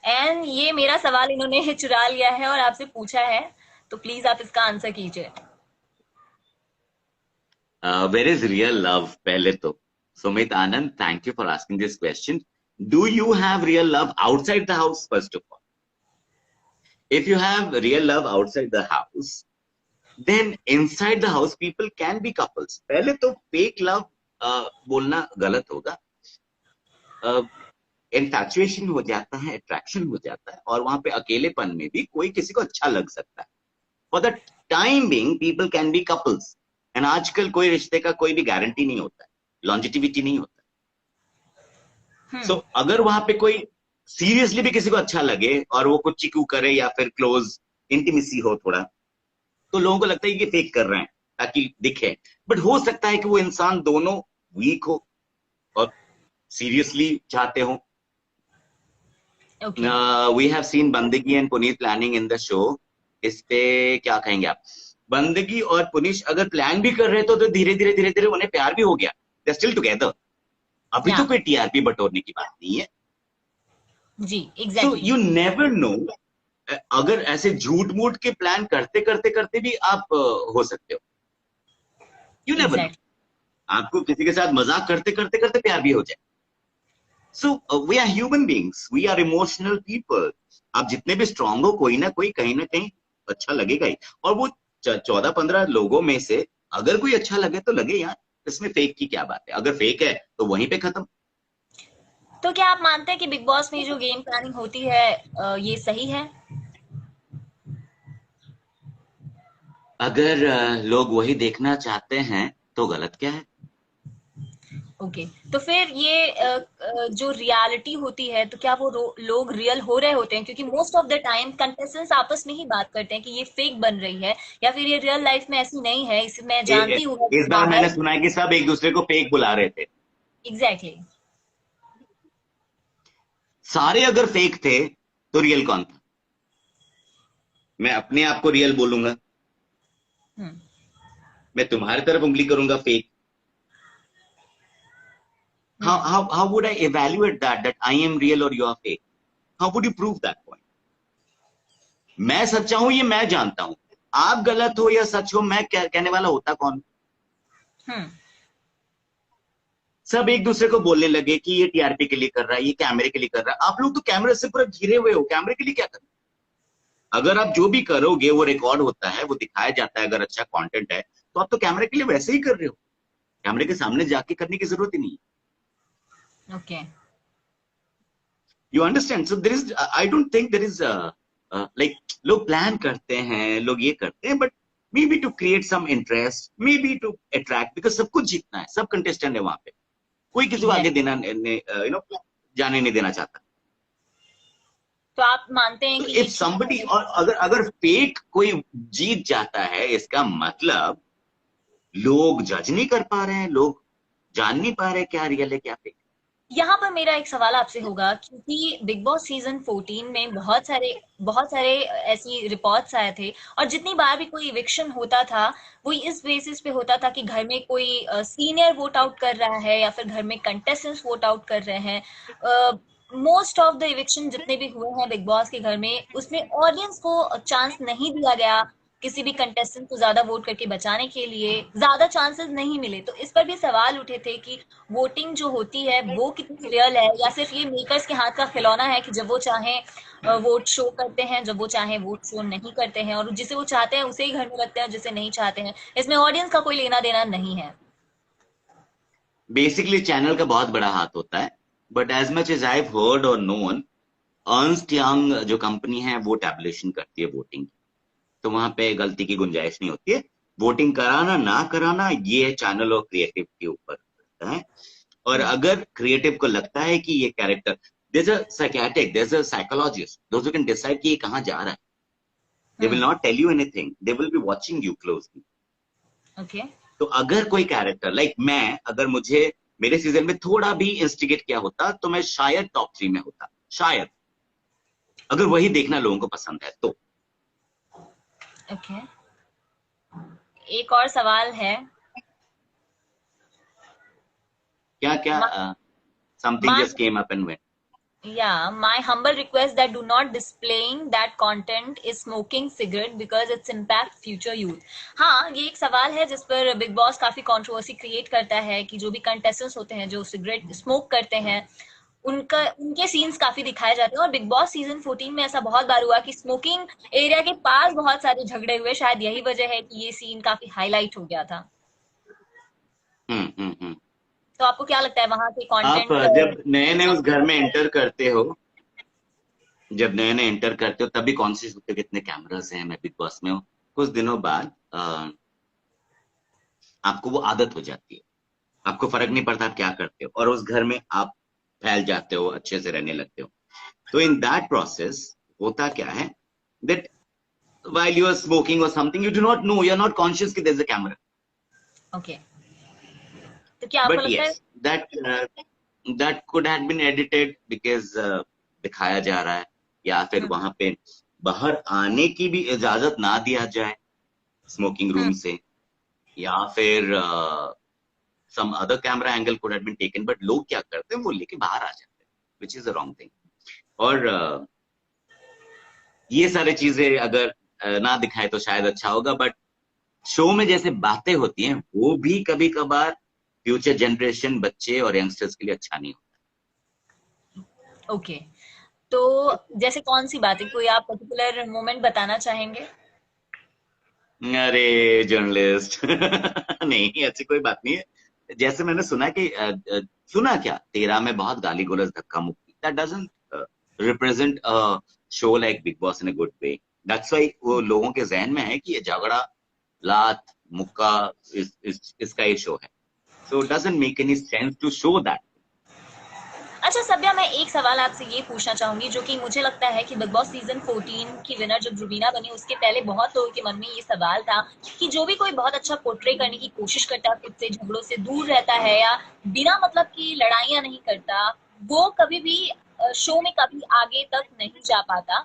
And ये मेरा सवाल इन्होंने चुरा लिया है और आपसे पूछा है, तो प्लीज आप इसका आंसर कीजिए। Where is real love? पहले तो सुमित आनंद, thank you for asking this question. Do you have real love outside the house? First of all, if you have real love outside the house, then inside the house people can be couples. पहले तो fake love बोलना गलत होगा। Infatuation हो जाता है, attraction हो जाता है, और वहां पे अकेलेपन में भी कोई किसी को अच्छा लग सकता है। For the time being people can be couples. And आजकल कोई रिश्ते का कोई भी गारंटी नहीं होता है, लॉन्जिटिविटी नहीं होता है। सो अगर वहां पे कोई सीरियसली भी किसी को अच्छा लगे और वो कुछ चिकू करे या फिर क्लोज इंटीमेसी हो थोड़ा, तो लोगों को लगता है कि फेक कर रहे हैं ताकि दिखे। बट हो सकता है कि वो इंसान दोनों वीक हो और सीरियसली चाहते हो। वी हैव सीन बंदगी and Puneet planning in the show. इस पे क्या कहेंगे आप? बंदगी और पुनीश अगर प्लान भी कर रहे तो धीरे धीरे उन्हें प्यार भी हो गया, दे आर स्टिल टुगेदर। अभी तो कोई टीआरपी बटोरने की बात नहीं है जी। Exactly. So you never know. अगर ऐसे झूठ मूठ के प्लान करते भी आप हो सकते हो। यू नेवर नो, आपको किसी के साथ मजाक करते प्यार भी हो जाए। So we are human beings, we are emotional people. आप जितने भी स्ट्रांग हो, कोई ना कहीं अच्छा लगेगा ही। और वो 14-15 लोगों में से अगर कोई अच्छा लगे तो लगे यार, इसमें फेक की क्या बात है। अगर फेक है तो वहीं पे खत्म। तो क्या आप मानते हैं कि बिग बॉस में जो गेम प्लानिंग होती है ये सही है? अगर लोग वही देखना चाहते हैं तो गलत क्या है? ओके। तो फिर ये जो रियलिटी होती है, तो क्या वो लोग रियल हो रहे होते हैं? क्योंकि most of the time contestants आपस में ही बात करते हैं कि ये फेक बन रही है या फिर ये रियल लाइफ में ऐसी नहीं है। इसे मैं जानती हूँ इस बार मैंने सुना है कि सब एक दूसरे को फेक बुला रहे थे। एग्जैक्टली। सारे अगर फेक थे तो रियल कौन था? मैं अपने आप को रियल बोलूंगा। मैं तुम्हारी तरफ उंगली करूंगा fake? How would I evaluate that I am real or you are fake? How would you prove that point? मैं सच्चा हूं ये मैं जानता हूं, आप गलत हो या सच हो मैं कहने वाला होता कौन? हम्म। सब एक दूसरे को बोलने लगे कि ये टीआरपी के लिए कर रहा है, ये कैमरे के लिए कर रहा है। आप लोग तो कैमरे से पूरा घिरे हुए हो, कैमरे के लिए क्या कर रहे हो? अगर आप जो भी करोगे वो रिकॉर्ड होता है, वो दिखाया जाता है, अगर अच्छा कंटेंट है तो आप तो कैमरे के लिए वैसे ही कर रहे हो, कैमरे के सामने जाके करने की जरूरत ही नहीं है। Okay. You understand? So there is, I don't think there is like, लोग प्लान करते हैं, लोग ये करते हैं, but maybe to create some interest, maybe to attract, because सब कुछ जीतना है, सब कंटेस्टेंट है वहां पे, कोई किसी को आगे देना, यू नो, जाने नहीं देना चाहता। तो आप मानते हैं तो कि इफ समबडी, और अगर अगर फेक कोई जीत जाता है, इसका मतलब लोग जज नहीं कर पा रहे हैं, लोग जान नहीं पा रहे क्या रियल है क्या फेक। यहाँ पर मेरा एक सवाल आपसे होगा, क्योंकि बिग बॉस सीजन 14 में बहुत सारे ऐसी रिपोर्ट्स आए थे, और जितनी बार भी कोई इविक्शन होता था वो इस बेसिस पे होता था कि घर में कोई सीनियर वोट आउट कर रहा है या फिर घर में कंटेस्टेंट्स वोट आउट कर रहे हैं। मोस्ट ऑफ द इविक्शन जितने भी हुए हैं बिग बॉस के घर में, उसमें ऑडियंस को चांस नहीं दिया गया किसी भी कंटेस्टेंट को ज्यादा वोट करके बचाने के लिए, ज्यादा चांसेस नहीं मिले। तो इस पर भी सवाल उठे थे कि वोटिंग जो होती है वो कितनी रियल है, या सिर्फ ये मेकर्स के हाथ का खिलौना है कि जब वो चाहे वोट शो करते हैं, जब वो चाहे वोट शो नहीं करते हैं, और जिसे वो चाहते हैं उसे ही घर में रखते हैं, जिसे नहीं चाहते हैं इसमें ऑडियंस का कोई लेना देना नहीं है। बेसिकली चैनल का बहुत बड़ा हाथ होता है, but as much as I heard और नोन, अर्नस्ट यंग जो कंपनी है वो टैबुलेशन करती है वोटिंग, तो वहां पे गलती की गुंजाइश नहीं होती है। वोटिंग कराना ना कराना ये चैनल और क्रिएटिव के ऊपर रहता है। और अगर क्रिएटिव को लगता है कि ये character, there's a psychiatric, there's a psychologist, those who can decide कि ये कहाँ जा रहा है, they will not tell you anything, they will be watching you closely. Okay. तो अगर कोई कैरेक्टर मैं, अगर मुझे मेरे सीजन में थोड़ा भी इंस्टिगेट किया होता तो मैं शायद टॉप 3 में होता, शायद, अगर वही देखना लोगों को पसंद है तो। ओके। एक और सवाल है। क्या क्या? Something My, just came up and went. yeah, my humble request that do not displaying that content is smoking cigarette because it's impact future youth. हाँ, ये एक सवाल है जिस पर बिग बॉस काफी कंट्रोवर्सी क्रिएट करता है कि जो भी कंटेस्टेंट्स होते हैं जो सिगरेट स्मोक करते हैं, उनके सीन्स काफी दिखाए जाते हैं। और बिग बॉस सीजन 14 में ऐसा बहुत बार हुआ कि स्मोकिंग एरिया के पास बहुत सारे झगड़े हुए, शायद यही वजह है कि ये सीन काफी हाईलाइट हो गया था। हम्म। तो आपको क्या लगता है वहां के आप कंटेंट? जब नए नए उस घर में एंटर करते हो, जब नए नए एंटर करते हो तभी कॉन्शियस होते हो कितने कैमरास हैं, मैं बिग बॉस में हूँ। कुछ दिनों बाद आपको वो आदत हो जाती है, आपको फर्क नहीं पड़ता आप क्या करते हो, और उस घर में आप फैल जाते हो, अच्छे से रहने लगते हो। तो इन दैट प्रोसेस होता क्या है, that while you are smoking or something, you do not know, you are not conscious कि there's a camera. ओके। तो क्या आपको But लगता है? yes, that could have been edited because दिखाया जा रहा है, या फिर वहां पे बाहर आने की भी इजाजत ना दिया जाए स्मोकिंग रूम से, या फिर some other camera angle could have been taken, but लोग क्या करते हैं वो लेके बाहर आ जाते हैं, which is a wrong thing. और ये सारी चीजें अगर ना दिखाए तो शायद अच्छा होगा, बट शो में जैसे बातें होती हैं वो भी कभी कभार फ्यूचर जनरेशन, बच्चे और यंगस्टर्स के लिए अच्छा नहीं होता। ओके। तो जैसे कौन सी बात है, कोई आप पर्टिकुलर मोमेंट बताना चाहेंगे? अरे जर्नलिस्ट नहीं, ऐसी कोई बात नहीं है। जैसे मैंने सुना कि सुना क्या, 13 में बहुत गाली गलौज धक्का मुक्की, that doesn't represent a show like big boss in a good way. That's why वो लोगों के जहन में है कि ये झगड़ा, लात, मुक्का इसका ये शो है। So it doesn't make any sense to show that. अच्छा सभ्या, मैं एक सवाल आपसे ये पूछना चाहूंगी जो कि मुझे लगता है कि बिग बॉस सीजन 14 की विनर जब रुबीना बनी उसके पहले बहुत लोगों के मन में ये सवाल था कि जो भी कोई बहुत अच्छा पोर्ट्रे करने की कोशिश करता है, खुद से झगड़ों से दूर रहता है या बिना मतलब की लड़ाइयां नहीं करता, वो कभी भी शो में कभी आगे तक नहीं जा पाता।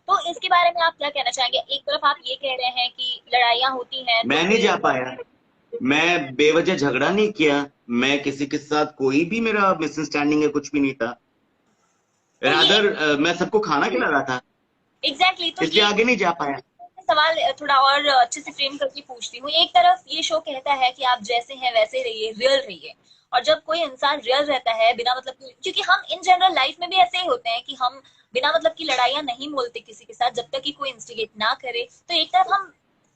तो इसके बारे में आप क्या कहना चाहेंगे? एक तरफ आप ये कह रहे हैं कि लड़ाइयां होती हैं तो मैं नहीं फिर जा पाया, मैं बेवजह झगड़ा नहीं किया, मैं किसी के साथ कोई भी मेरा मिसअंडरस्टैंडिंग है कुछ भी नहीं था। तो ये रादर मैं सबको खाना खिला रहा था, एग्जैक्टली exactly, तो इसलिए ये आगे नहीं जा पाया। सवाल थोड़ा और अच्छे से फ्रेम करके पूछती हूँ। एक तरफ ये शो कहता है कि आप जैसे हैं वैसे रहिए, रियल रहिए, और जब कोई इंसान रियल रहता है बिना मतलब क्योंकि हम इन जनरल लाइफ में भी ऐसे ही होते हैं कि हम बिना मतलब की लड़ाइयां नहीं बोलते किसी के साथ जब तक कि कोई इंस्टिगेट ना करे। तो एक तरफ हम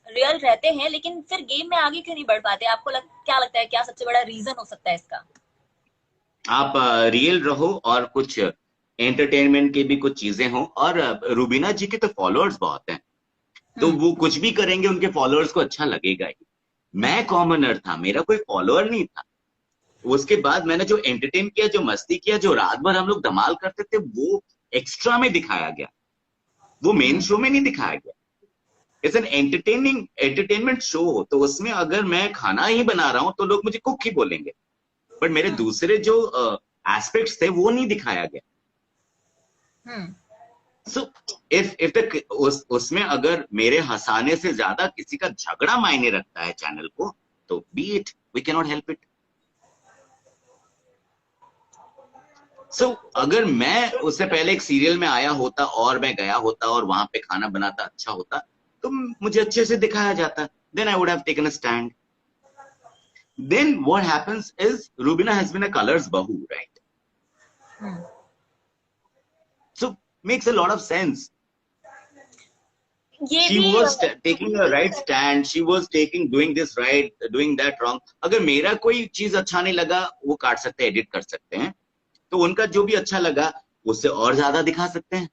रियल रहते हैं, लेकिन फिर गेम में आगे क्यों नहीं बढ़ पाते? आपको क्या लगता है, क्या सबसे बड़ा रीजन हो सकता है इसका? आप रियल रहो और कुछ एंटरटेनमेंट की भी कुछ चीजें हो। और रूबीना जी के तो फॉलोअर्स बहुत हैं, तो हम्म। वो कुछ भी करेंगे उनके फॉलोअर्स को अच्छा लगेगा ही। मैं कॉमनर था, मेरा कोई फॉलोअर नहीं था। उसके बाद मैंने जो एंटरटेन किया, जो मस्ती किया, जो रात भर हम लोग धमाल करते थे, वो एक्स्ट्रा में दिखाया गया, वो मेन हम्म। शो में नहीं दिखाया गया। इट्स एन एंटरटेनमेंट शो, तो उसमें अगर मैं खाना ही बना रहा हूं तो लोग मुझे कुक ही बोलेंगे, बट मेरे हम्म। दूसरे जो एस्पेक्ट्स थे वो नहीं दिखाया गया। हम्म। सो इफ द उसमें अगर मेरे हंसाने से ज्यादा किसी का झगड़ा मायने रखता है चैनल को, तो be it, we can not help it. So अगर मैं उससे पहले एक सीरियल में आया होता और मैं गया होता और वहां पे खाना बनाता अच्छा होता, तो मुझे अच्छे से दिखाया जाता, then I would have taken a stand. Then what happens is Rubina has been a colors bahu, right? Hmm. So makes a lot of sense. ये She भी was taking a right stand. She was taking doing this right, doing that wrong. अगर मेरा कोई चीज अच्छा नहीं लगा, वो काट सकते हैं, एडिट कर सकते हैं। तो उनका जो भी अच्छा लगा, उससे और ज्यादा दिखा सकते हैं।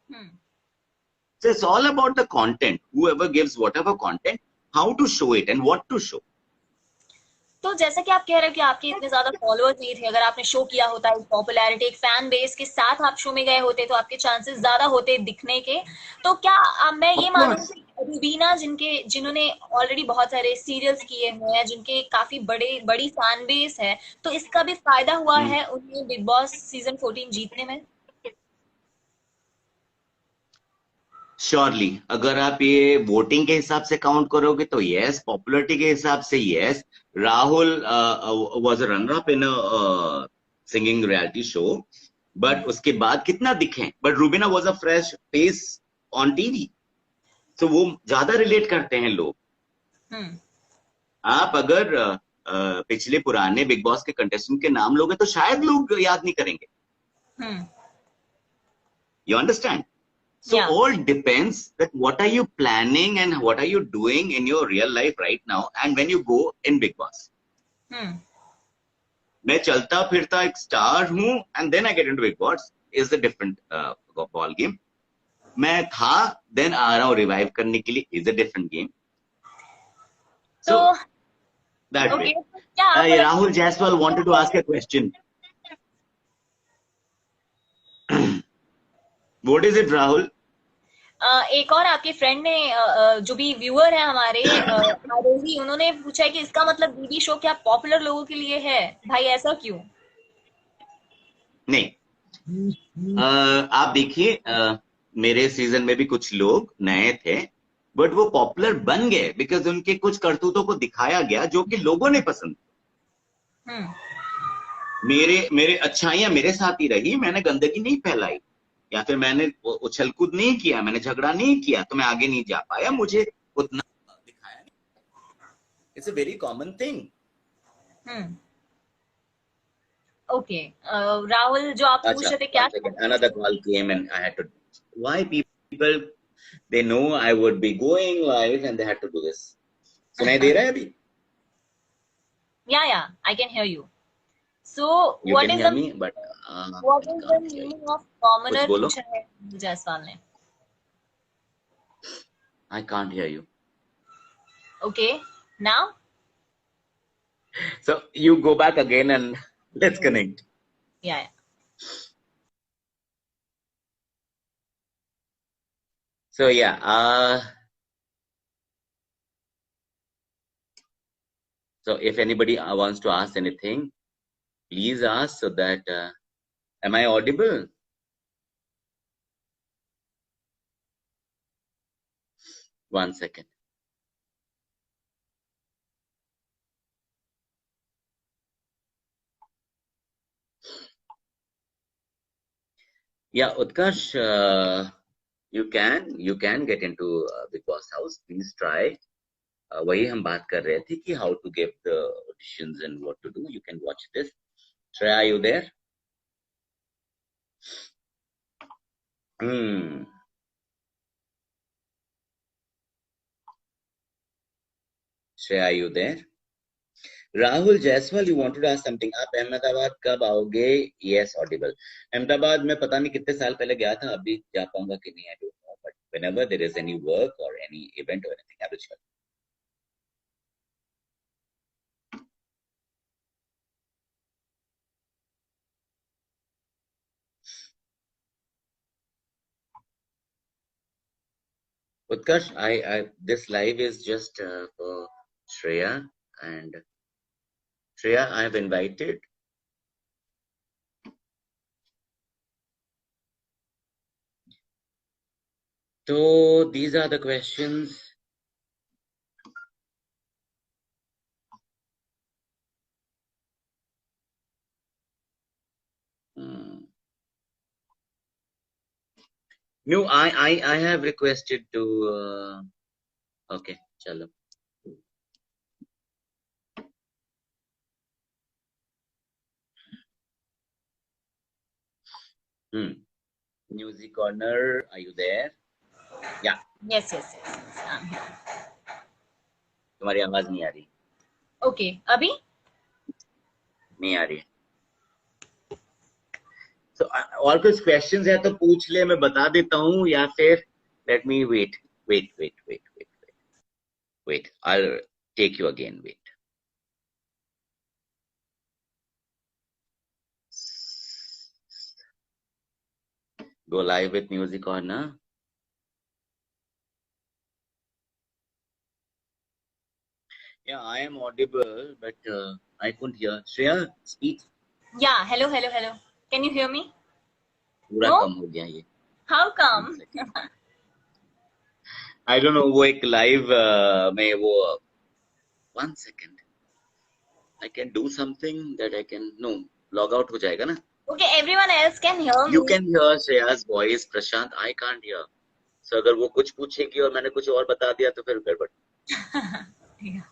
हम्म। So it's all about the content. Whoever gives whatever content, how to show it and what to show. तो जैसा कि आप कह रहे हो कि आपके इतने ज्यादा फॉलोअर्स नहीं थे, अगर आपने शो किया होता, एक पॉपुलैरिटी, एक फैन बेस के साथ आप शो में गए होते, तो आपके चांसेस ज्यादा होते दिखने के। तो क्या मैं ये Of मानूं course. कि रुबीना जिन्होंने ऑलरेडी बहुत सारे सीरियल्स किए हुए हैं, जिनके काफी बड़ी फैन बेस है, तो इसका भी फायदा हुआ Hmm. है उन्हें बिग बॉस सीजन 14 जीतने में? श्योरली, अगर आप ये वोटिंग के हिसाब से काउंट करोगे तो यस, पॉपुलरिटी के हिसाब से yes. Rahul was a runner up in singing reality show, but उसके बाद कितना दिखे, but Rubina was a fresh face on TV, तो वो ज्यादा रिलेट करते हैं लोग। हम्म। आप अगर पिछले पुराने बिग बॉस के कंटेस्टेंट के नाम लोगे तो शायद लोग याद नहीं करेंगे। Hmm. You understand? So yeah. all depends that what are you planning and what are you doing in your real life right now and when you go in Big Boss. हम्म। मैं चलता फिरता एक स्टार हूं and then I get into Big Boss is a different ball game. मैं था then आ रहा हूं revive करने के लिए is a different game. तो So that ओके, way. तो क्या आपको लगता Rahul Jaiswal wanted to ask a question. What is it, Rahul? एक और आपके फ्रेंड ने जो भी व्यूअर है हमारे, आरोही, उन्होंने पूछा है कि इसका मतलब बीबी शो क्या पॉपुलर लोगों के लिए है? भाई ऐसा क्यों? नहीं, आप देखिए, मेरे सीजन में भी कुछ लोग नए थे, बट वो पॉपुलर बन गए बिकॉज उनके कुछ करतूतों को दिखाया गया जो कि लोगों ने पसंद। हम्म। मेरे मेरे अच्छाइयां मेरे साथ ही रही, मैंने गंदगी नहीं फैलाई, या फिर मैंने उछल कूद नहीं किया, मैंने झगड़ा नहीं किया, तो मैं आगे नहीं जा पाया, मुझे उतना दिखाया नहीं। It's a very common thing. Hmm. Okay. Rahul, जो आप पूछ अच्छा, रहे थे, क्या one second, another call came and I had to, why people, they know I would be going live and they had to do this. सुनाई दे रहा है अभी? या I can hear you. So You what can is hear the me, but what I is the can't hear you. Meaning of कुछ commoner, बोलो. पूछा है जायसवाल ने। I can't hear you. Okay, now? So you go back again and let's connect. या। So yeah, so if anybody wants to ask anything, please ask so that, am I audible? One second. Yeah, Utkarsh, you can get into Big Boss house. Please try. वही हम बात कर रहे थे कि how to give the auditions and what to do. You can watch this. Shreya, are you there? Hmm. Shreya, are you there? Rahul Jaiswal, you wanted to ask something. आप अहमदाबाद कब आओगे? Yes, audible. अहमदाबाद में पता नहीं कितने साल पहले गया था, अभी जा पाऊंगा कि नहीं, I don't know. But whenever there is any work or any event or anything, I will share. Utkarsh, this live is just for Shreya, and Shreya, I have invited. So these are the questions. Hmm. No, I have requested to. Okay, chalo. Music Corner, are you there? Yeah. Yes, yes, yes, yes. I'm here. तुम्हारी आवाज नहीं आ रही. Okay, अभी? नहीं आ रही. So और कुछ questions है तो पूछ ले, मैं बता देता हूँ, या फिर let me wait. I'll take you again. Wait. Go live with Music Corner. Yeah, I am audible, but I couldn't hear. Shreya, speak. Yeah, hello. Can you hear me? पूरा No? कम हो गया ये. How One come? second. I don't know, वो एक live में वो. One second. I can do something that I can. No, log out हो जाएगा ना. Okay, everyone else can hear You me. can hear Shreya's voice, Prashant. I can't hear. So अगर वो कुछ पूछेगी और मैंने कुछ और बता दिया तो फिर गड़बड़. Yeah.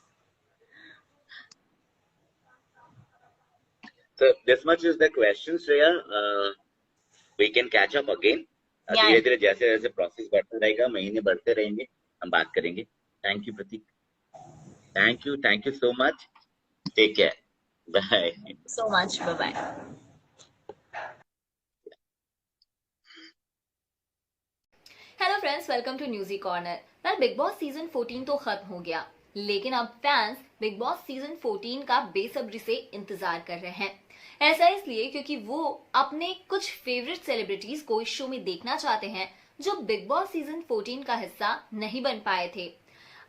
So this much is the question, Shreya. We can catch up again. Yeah. धीरे धीरे जैसे जैसे प्रोसेस बढ़ता रहेगा, महीने बढ़ते रहेंगे, हम बात करेंगे. Thank you, Pratik. Thank you so much. Take care. Bye. So much. Bye-bye. Hello friends, welcome to newsy corner. Well, Bigg Boss season 14 तो खत्म हो गया, लेकिन अब फैंस बिग बॉस सीजन 14 का बेसब्री से इंतजार कर रहे हैं। ऐसा इसलिए क्योंकि वो अपने कुछ फेवरेट सेलिब्रिटीज को इस शो में देखना चाहते हैं जो बिग बॉस सीजन 14 का हिस्सा नहीं बन पाए थे।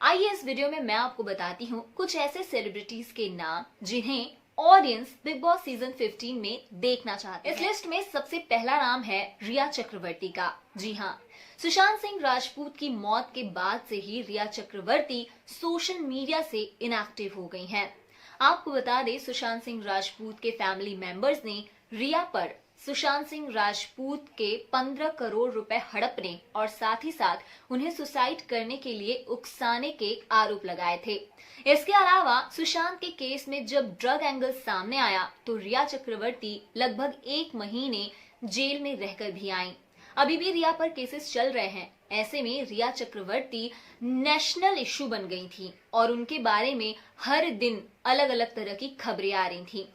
आइए इस वीडियो में मैं आपको बताती हूँ कुछ ऐसे सेलिब्रिटीज के नाम जिन्हें ऑडियंस बिग बॉस सीजन 15 में देखना चाहते हैं। इस लिस्ट में सबसे पहला नाम है रिया चक्रवर्ती का। जी हाँ, सुशांत सिंह राजपूत की मौत के बाद से ही रिया चक्रवर्ती सोशल मीडिया से इनएक्टिव हो गई हैं। आपको बता दें, सुशांत सिंह राजपूत के फैमिली मेंबर्स ने रिया पर सुशांत सिंह राजपूत के 15 करोड़ रुपए हड़पने और साथ ही साथ उन्हें सुसाइड करने के लिए उकसाने के आरोप लगाए थे। इसके अलावा सुशांत के केस में जब ड्रग एंगल सामने आया तो रिया चक्रवर्ती लगभग 1 महीने जेल में रहकर भी आईं। अभी भी रिया पर केसेस चल रहे हैं। ऐसे में रिया चक्रवर्ती नेशनल इश्यू बन गई थी और उनके बारे में हर दिन अलग अलग तरह की खबरें आ रही थी।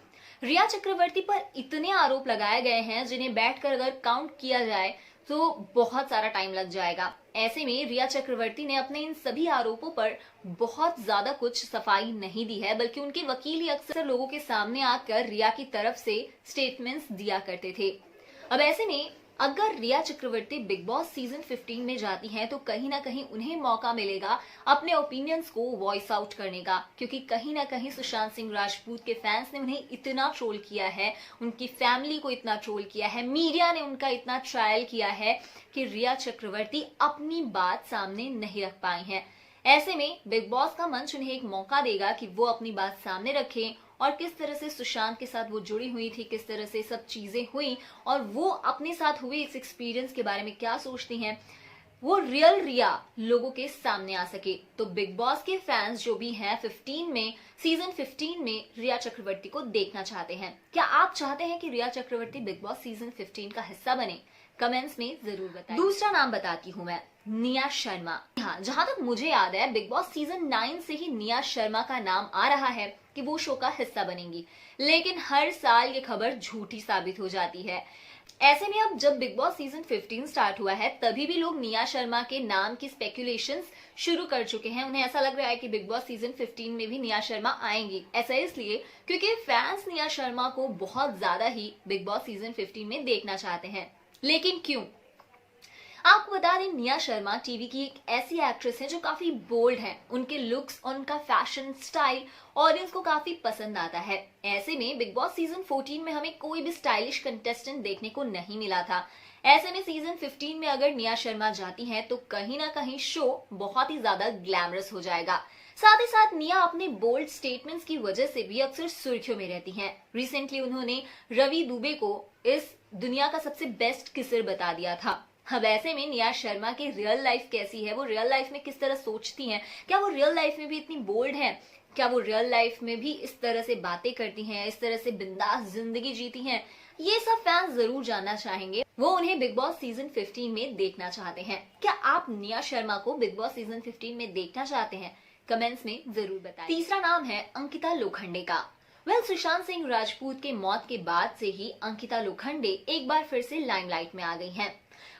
रिया चक्रवर्ती पर इतने आरोप लगाए गए हैं जिन्हें बैठकर अगर काउंट किया जाए तो बहुत सारा टाइम लग जाएगा। ऐसे में रिया चक्रवर्ती ने अपने इन सभी आरोपों पर बहुत ज्यादा कुछ सफाई नहीं दी है, बल्कि उनके वकील ही अक्सर लोगों के सामने आकर रिया की तरफ से स्टेटमेंट्स दिया करते थे। अब ऐसे में अगर रिया चक्रवर्ती बिग बॉस सीजन 15 में जाती हैं तो कहीं ना कहीं उन्हें मौका मिलेगा अपने ओपिनियंस को वॉइस आउट करने का, क्योंकि कहीं ना कहीं सुशांत सिंह राजपूत के फैंस ने उन्हें इतना ट्रोल किया है, उनकी फैमिली को इतना ट्रोल किया है, मीडिया ने उनका इतना ट्रायल किया है कि रिया चक्रवर्ती अपनी बात सामने नहीं रख पाई हैं। ऐसे में बिग बॉस का मंच उन्हें एक मौका देगा कि वो अपनी बात सामने रखें और किस तरह से सुशांत के साथ वो जुड़ी हुई थी, किस तरह से सब चीजें हुई और वो अपने साथ हुए इस एक्सपीरियंस के बारे में क्या सोचती हैं, वो रियल रिया लोगों के सामने आ सके। तो बिग बॉस के फैंस जो भी हैं सीजन 15 में रिया चक्रवर्ती को देखना चाहते हैं। क्या आप चाहते हैं कि रिया चक्रवर्ती बिग बॉस सीजन 15 का हिस्सा बने? कमेंट्स में जरूर बताएं। दूसरा नाम बताती हूँ मैं, निया शर्मा। हाँ, जहां तक मुझे याद है बिग बॉस सीजन 9 से ही निया शर्मा का नाम आ रहा है कि वो शो का हिस्सा बनेंगी, लेकिन हर साल ये खबर झूठी साबित हो जाती है। ऐसे में अब जब बिग बॉस सीजन 15 स्टार्ट हुआ है तभी भी लोग निया शर्मा के नाम की स्पेकुलेशंस शुरू कर चुके हैं। उन्हें ऐसा लग रहा है कि बिग बॉस सीजन 15 में भी निया शर्मा आएंगी। ऐसा इसलिए क्योंकि फैंस निया शर्मा को बहुत ज्यादा ही बिग बॉस सीजन 15 में देखना चाहते हैं। लेकिन क्यों? आपको बता दें, निया शर्मा टीवी की एक ऐसी एक्ट्रेस है जो काफी बोल्ड है। उनके लुक्स और उनका फैशन स्टाइल ऑडियंस को काफी पसंद आता है। ऐसे में बिग बॉस सीजन 14 में हमें कोई भी स्टाइलिश कंटेस्टेंट देखने को नहीं मिला था। ऐसे में सीजन 15 में अगर निया शर्मा जाती हैं तो कहीं ना कहीं शो बहुत ही ज्यादा ग्लैमरस हो जाएगा। साथ ही साथ निया अपने बोल्ड स्टेटमेंट्स की वजह से भी अक्सर सुर्खियों में रहती हैं। रिसेंटली उन्होंने रवि दुबे को इस दुनिया का सबसे बेस्ट किसर बता दिया था। अब ऐसे में निया शर्मा की रियल लाइफ कैसी है, वो रियल लाइफ में किस तरह सोचती हैं, क्या वो रियल लाइफ में भी इतनी बोल्ड है, क्या वो रियल लाइफ में भी इस तरह से बातें करती हैं, इस तरह से बिंदास जिंदगी जीती हैं, ये सब फैंस जरूर जानना चाहेंगे। वो उन्हें बिग बॉस सीजन 15 में देखना चाहते हैं। क्या आप निया शर्मा को बिग बॉस सीजन 15 में देखना चाहते हैं? कमेंट्स में जरूर बताएं। तीसरा नाम है अंकिता लोखंडे का। सुशांत सिंह राजपूत के मौत के बाद से ही अंकिता लोखंडे एक बार फिर से लाइमलाइट में आ गई हैं।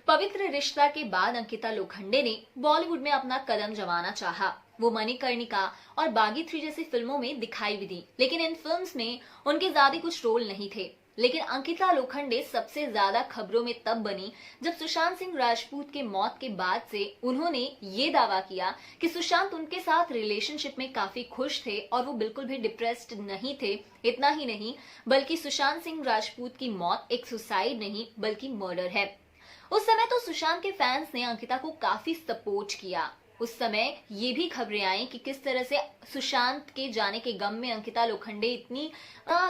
पवित्र रिश्ता के बाद अंकिता लोखंडे ने बॉलीवुड में अपना कदम जमाना चाहा। वो मणिकर्णिका और बागी 3 जैसी फिल्मों में दिखाई भी दी, लेकिन इन फिल्म्स में उनके ज्यादा कुछ रोल नहीं थे। लेकिन अंकिता लोखंडे सबसे ज्यादा खबरों में तब बनी जब सुशांत सिंह राजपूत के मौत के बाद से उन्होंने ये दावा किया कि सुशांत उनके साथ रिलेशनशिप में काफी खुश थे और वो बिल्कुल भी डिप्रेस्ड नहीं थे। इतना ही नहीं, बल्कि सुशांत सिंह राजपूत की मौत एक सुसाइड नहीं बल्कि मर्डर है। उस समय तो सुशांत के फैंस ने अंकिता को काफी सपोर्ट किया। उस समय ये भी खबरें आई कि किस तरह से सुशांत के जाने के गम में अंकिता लोखंडे इतनी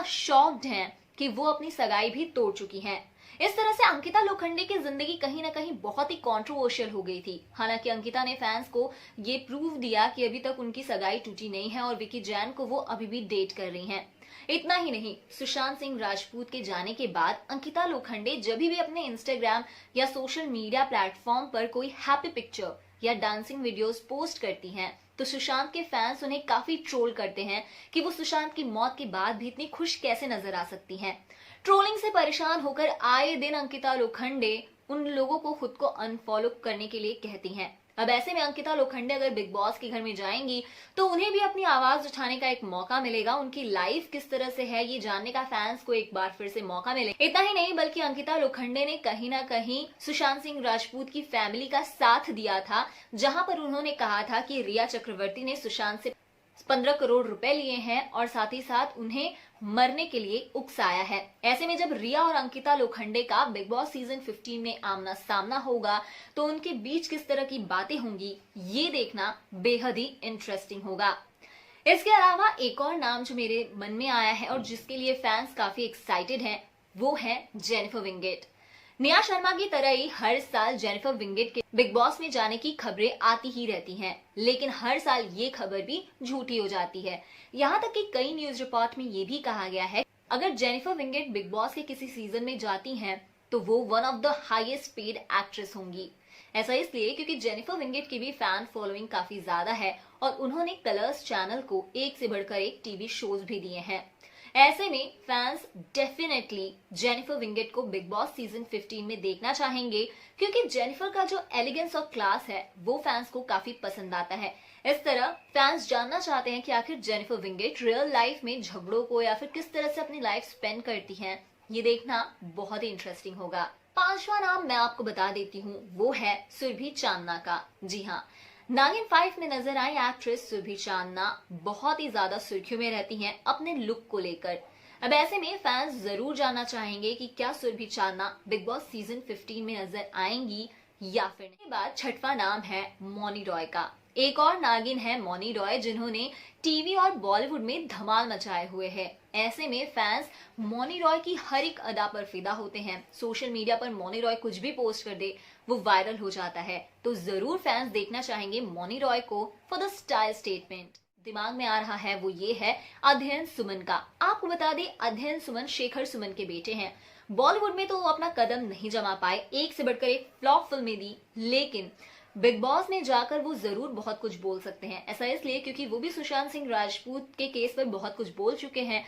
शॉक्ड हैं कि वो अपनी सगाई भी तोड़ चुकी हैं। इस तरह से अंकिता लोखंडे की जिंदगी कहीं ना कहीं बहुत ही कंट्रोवर्शियल हो गई थी। हालांकि अंकिता ने फैंस को ये प्रूव दिया कि अभी तक उनकी सगाई टूटी नहीं है और विकी जैन को वो अभी भी डेट कर रही हैं। इतना ही नहीं, सुशांत सिंह राजपूत के जाने के बाद अंकिता लोखंडे जब भी अपने इंस्टाग्राम या सोशल मीडिया प्लेटफॉर्म पर कोई हैप्पी पिक्चर या डांसिंग वीडियोस पोस्ट करती हैं तो सुशांत के फैंस उन्हें काफी ट्रोल करते हैं कि वो सुशांत की मौत के बाद भी इतनी खुश कैसे नजर आ सकती हैं। ट्रोलिंग से परेशान होकर आए दिन अंकिता लोखंडे उन लोगों को खुद को अनफॉलो करने के लिए कहती हैं। अब ऐसे में अंकिता लोखंडे अगर बिग बॉस के घर में जाएंगी तो उन्हें भी अपनी आवाज उठाने का एक मौका मिलेगा। उनकी लाइफ किस तरह से है ये जानने का फैंस को एक बार फिर से मौका मिलेगा। इतना ही नहीं, बल्कि अंकिता लोखंडे ने कहीं ना कहीं सुशांत सिंह राजपूत की फैमिली का साथ दिया था, जहां पर उन्होंने कहा था कि रिया चक्रवर्ती ने सुशांत से 15 करोड़ रुपए लिए हैं और साथ ही साथ उन्हें मरने के लिए उकसाया है। ऐसे में जब रिया और अंकिता लोखंडे का बिग बॉस सीजन 15 में आमना सामना होगा तो उनके बीच किस तरह की बातें होंगी ये देखना बेहद ही इंटरेस्टिंग होगा। इसके अलावा एक और नाम जो मेरे मन में आया है और जिसके लिए फैंस काफी एक्साइटेड हैं वो है जेनिफर विंगेट। निया शर्मा की तरह ही हर साल जेनिफर विंगेट के बिग बॉस में जाने की खबरें आती ही रहती हैं, लेकिन हर साल ये खबर भी झूठी हो जाती है। यहाँ तक कि कई न्यूज रिपोर्ट में ये भी कहा गया है अगर जेनिफर विंगेट बिग बॉस के किसी सीजन में जाती हैं तो वो one of the highest paid actress होंगी। ऐसा इसलिए क्योंकि जेनिफर विंगेट की भी फैन फॉलोइंग काफी ज्यादा है और उन्होंने कलर्स चैनल को एक से बढ़कर एक टीवी शोज भी दिए हैं। ऐसे में फैंस डेफिनेटली जेनिफर विंगेट को बिग बॉस सीजन 15 में देखना चाहेंगे क्योंकि जेनिफर का जो एलिगेंस और क्लास है वो फैंस को काफी पसंद आता है। इस तरह फैंस जानना चाहते हैं कि आखिर जेनिफर विंगेट रियल लाइफ में झगड़ों को या फिर किस तरह से अपनी लाइफ स्पेंड करती हैं। ये देखना बहुत ही इंटरेस्टिंग होगा। पांचवा नाम मैं आपको बता देती हूँ, वो है सुरभि चांदना का। जी हाँ, नागिन 5 में नजर आई एक्ट्रेस सुरभि चांदना बहुत ही ज्यादा सुर्खियों में रहती हैं अपने लुक को लेकर। अब ऐसे में फैंस जरूर जानना चाहेंगे कि क्या Surbhi Chandna Bigg Boss season 15 में नजर आएंगी या फिर नहीं। बाद छठवां नाम है मौनी रॉय का। एक और नागिन है मौनी रॉय, जिन्होंने टीवी और बॉलीवुड में धमाल मचाए हुए हैं। ऐसे में फैंस मौनी रॉय की हर एक अदा पर फिदा होते हैं। सोशल मीडिया पर मौनी रॉय कुछ भी पोस्ट कर दे वो वायरल हो जाता है। तो जरूर फैंस देखना चाहेंगे मौनी रॉय को फॉर द स्टाइल स्टेटमेंट। दिमाग में आ रहा है वो ये है अध्ययन सुमन का। आपको बता दें, अध्ययन सुमन शेखर सुमन के बेटे हैं। बॉलीवुड में तो वो अपना कदम नहीं जमा पाए, एक से बढ़कर एक फ्लॉप फिल्में दी, लेकिन बिग बॉस में जाकर वो जरूर बहुत कुछ बोल सकते हैं। ऐसा इसलिए क्योंकि वो भी सुशांत सिंह राजपूत के केस पर बहुत कुछ बोल चुके हैं।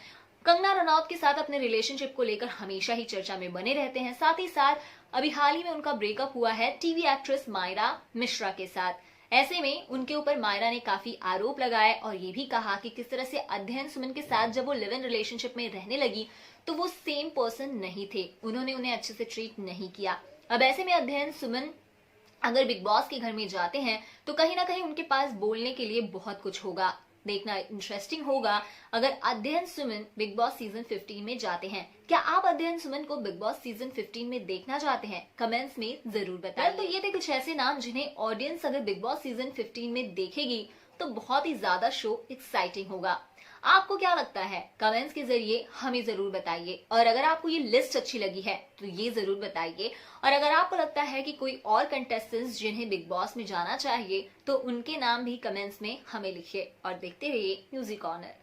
कंगना रनौत के साथ अपने रिलेशनशिप को लेकर हमेशा ही चर्चा में बने रहते हैं। साथ ही साथ अभी हाल ही में उनका ब्रेकअप हुआ है टीवी एक्ट्रेस मायरा मिश्रा के साथ। ऐसे में उनके ऊपर मायरा ने काफी आरोप लगाए और ये भी कहा कि किस तरह से अध्ययन सुमन के साथ जब वो लिव इन रिलेशनशिप में रहने लगी तो वो सेम पर्सन नहीं थे, उन्होंने उन्हें अच्छे से ट्रीट नहीं किया। अब ऐसे में अध्ययन सुमन अगर बिग बॉस के घर में जाते हैं तो कहीं ना कहीं उनके पास बोलने के लिए बहुत कुछ होगा। देखना इंटरेस्टिंग होगा अगर अध्ययन सुमन बिग बॉस सीजन 15 में जाते हैं। क्या आप अध्ययन सुमन को बिग बॉस सीजन 15 में देखना चाहते हैं? कमेंट्स में जरूर बताइए। तो ये थे कुछ ऐसे नाम जिन्हें ऑडियंस अगर बिग बॉस सीजन 15 में देखेगी तो बहुत ही ज्यादा शो एक्साइटिंग होगा। आपको क्या लगता है? कमेंट्स के जरिए हमें जरूर बताइए। और अगर आपको ये लिस्ट अच्छी लगी है तो ये जरूर बताइए। और अगर आपको लगता है कि कोई और कंटेस्टेंट्स जिन्हें बिग बॉस में जाना चाहिए तो उनके नाम भी कमेंट्स में हमें लिखिए। और देखते रहिए म्यूजिक कॉर्नर।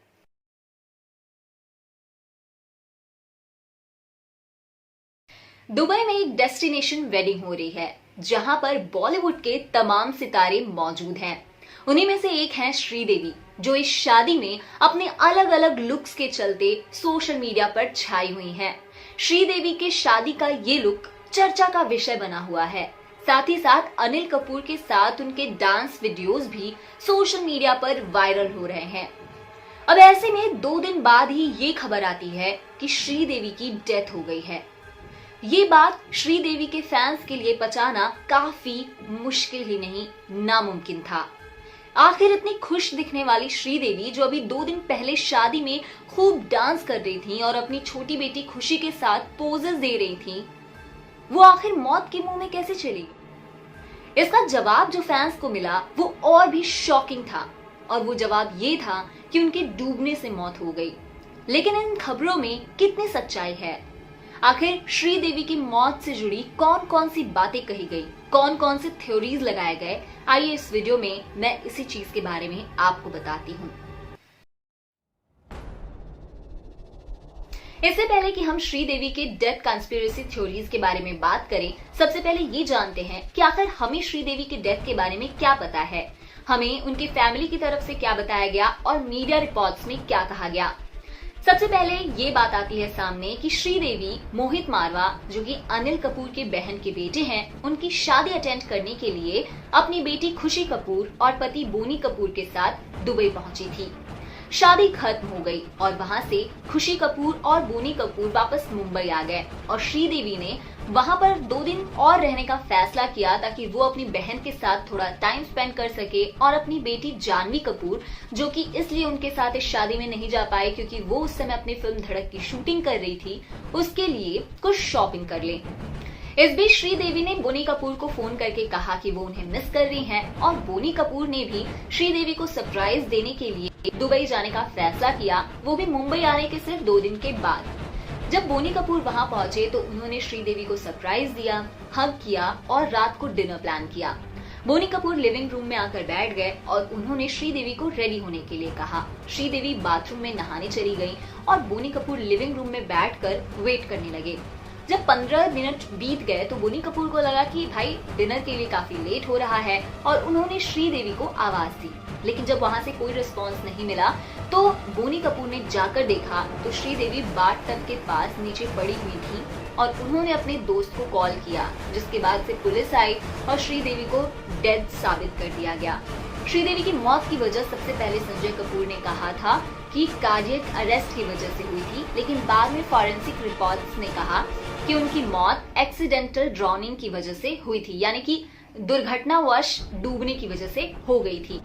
दुबई में एक डेस्टिनेशन वेडिंग हो रही है जहां पर बॉलीवुड के तमाम सितारे मौजूद हैं। उन्हीं में से एक है श्रीदेवी, जो इस शादी में अपने अलग अलग लुक्स के चलते सोशल मीडिया पर छाई हुई हैं। श्रीदेवी के शादी का ये लुक चर्चा का विषय बना हुआ है। साथ ही साथ अनिल कपूर के साथ उनके डांस वीडियोस भी सोशल मीडिया पर वायरल हो रहे हैं। अब ऐसे में 2 दिन बाद ही ये खबर आती है कि श्रीदेवी की डेथ हो गई है। ये बात श्रीदेवी के फैंस के लिए पचाना काफी मुश्किल ही नहीं, नामुमकिन था। आखिर इतनी खुश दिखने वाली श्रीदेवी, जो अभी 2 दिन पहले शादी में खूब डांस कर रही थी और अपनी छोटी बेटी खुशी के साथ पोजेस दे रही थी, वो आखिर मौत के मुंह में कैसे चली? इसका जवाब जो फैंस को मिला वो और भी शॉकिंग था। और वो जवाब ये था कि उनके डूबने से मौत हो गई। लेकिन इन खबरों में कितनी सच्चाई है? आखिर श्रीदेवी की मौत से जुड़ी कौन कौन सी बातें कही गई, कौन कौन से थ्योरीज लगाए गए, आइए इस वीडियो में मैं इसी चीज के बारे में आपको बताती हूँ। इससे पहले कि हम श्रीदेवी के डेथ कंस्पिरेसी थ्योरीज के बारे में बात करें, सबसे पहले ये जानते हैं कि आखिर हमें श्रीदेवी के डेथ के बारे में क्या पता है, हमें उनकी फैमिली की तरफ से क्या बताया गया और मीडिया रिपोर्ट्स में क्या कहा गया। सबसे पहले ये बात आती है सामने कि श्रीदेवी मोहित मारवा, जो कि अनिल कपूर के बहन के बेटे हैं, उनकी शादी अटेंड करने के लिए अपनी बेटी खुशी कपूर और पति बोनी कपूर के साथ दुबई पहुंची थी। शादी खत्म हो गई और वहां से खुशी कपूर और बोनी कपूर वापस मुंबई आ गए और श्रीदेवी ने वहां पर 2 दिन और रहने का फैसला किया ताकि वो अपनी बहन के साथ थोड़ा टाइम स्पेंड कर सके और अपनी बेटी जानवी कपूर, जो कि इसलिए उनके साथ इस शादी में नहीं जा पाए क्योंकि वो उस समय अपनी फिल्म धड़क की शूटिंग कर रही थी, उसके लिए कुछ शॉपिंग कर ले। इस बीच श्रीदेवी ने बोनी कपूर को फोन करके कहा कि वो उन्हें मिस कर रही हैं और बोनी कपूर ने भी श्रीदेवी को सरप्राइज देने के लिए दुबई जाने का फैसला किया, वो भी मुंबई आने के सिर्फ 2 दिन के बाद। जब बोनी कपूर वहां पहुंचे तो उन्होंने श्रीदेवी को सरप्राइज दिया, हग किया और रात को डिनर प्लान किया। बोनी कपूर लिविंग रूम में आकर बैठ गए और उन्होंने श्रीदेवी को रेडी होने के लिए कहा। श्रीदेवी बाथरूम में नहाने चली गई और बोनी कपूर लिविंग रूम में बैठकर वेट करने लगे। जब 15 मिनट बीत गए तो बोनी कपूर को लगा कि भाई डिनर के लिए काफी लेट हो रहा है और उन्होंने श्रीदेवी को आवाज दी, लेकिन जब वहां से कोई रिस्पांस नहीं मिला तो बोनी कपूर ने जाकर देखा तो श्रीदेवी बाथ के पास नीचे पड़ी हुई थी और उन्होंने अपने दोस्त को कॉल किया, जिसके बाद से पुलिस आई और श्रीदेवी को डेड साबित कर दिया गया। श्रीदेवी की मौत की वजह सबसे पहले संजय कपूर ने कहा था कि कार्डियक अरेस्ट की वजह से हुई थी, लेकिन बाद में फॉरेंसिक रिपोर्ट्स ने कहा कि उनकी मौत एक्सीडेंटल ड्राउनिंग की वजह से हुई थी, यानी कि दुर्घटनावश डूबने की वजह से हो गई थी।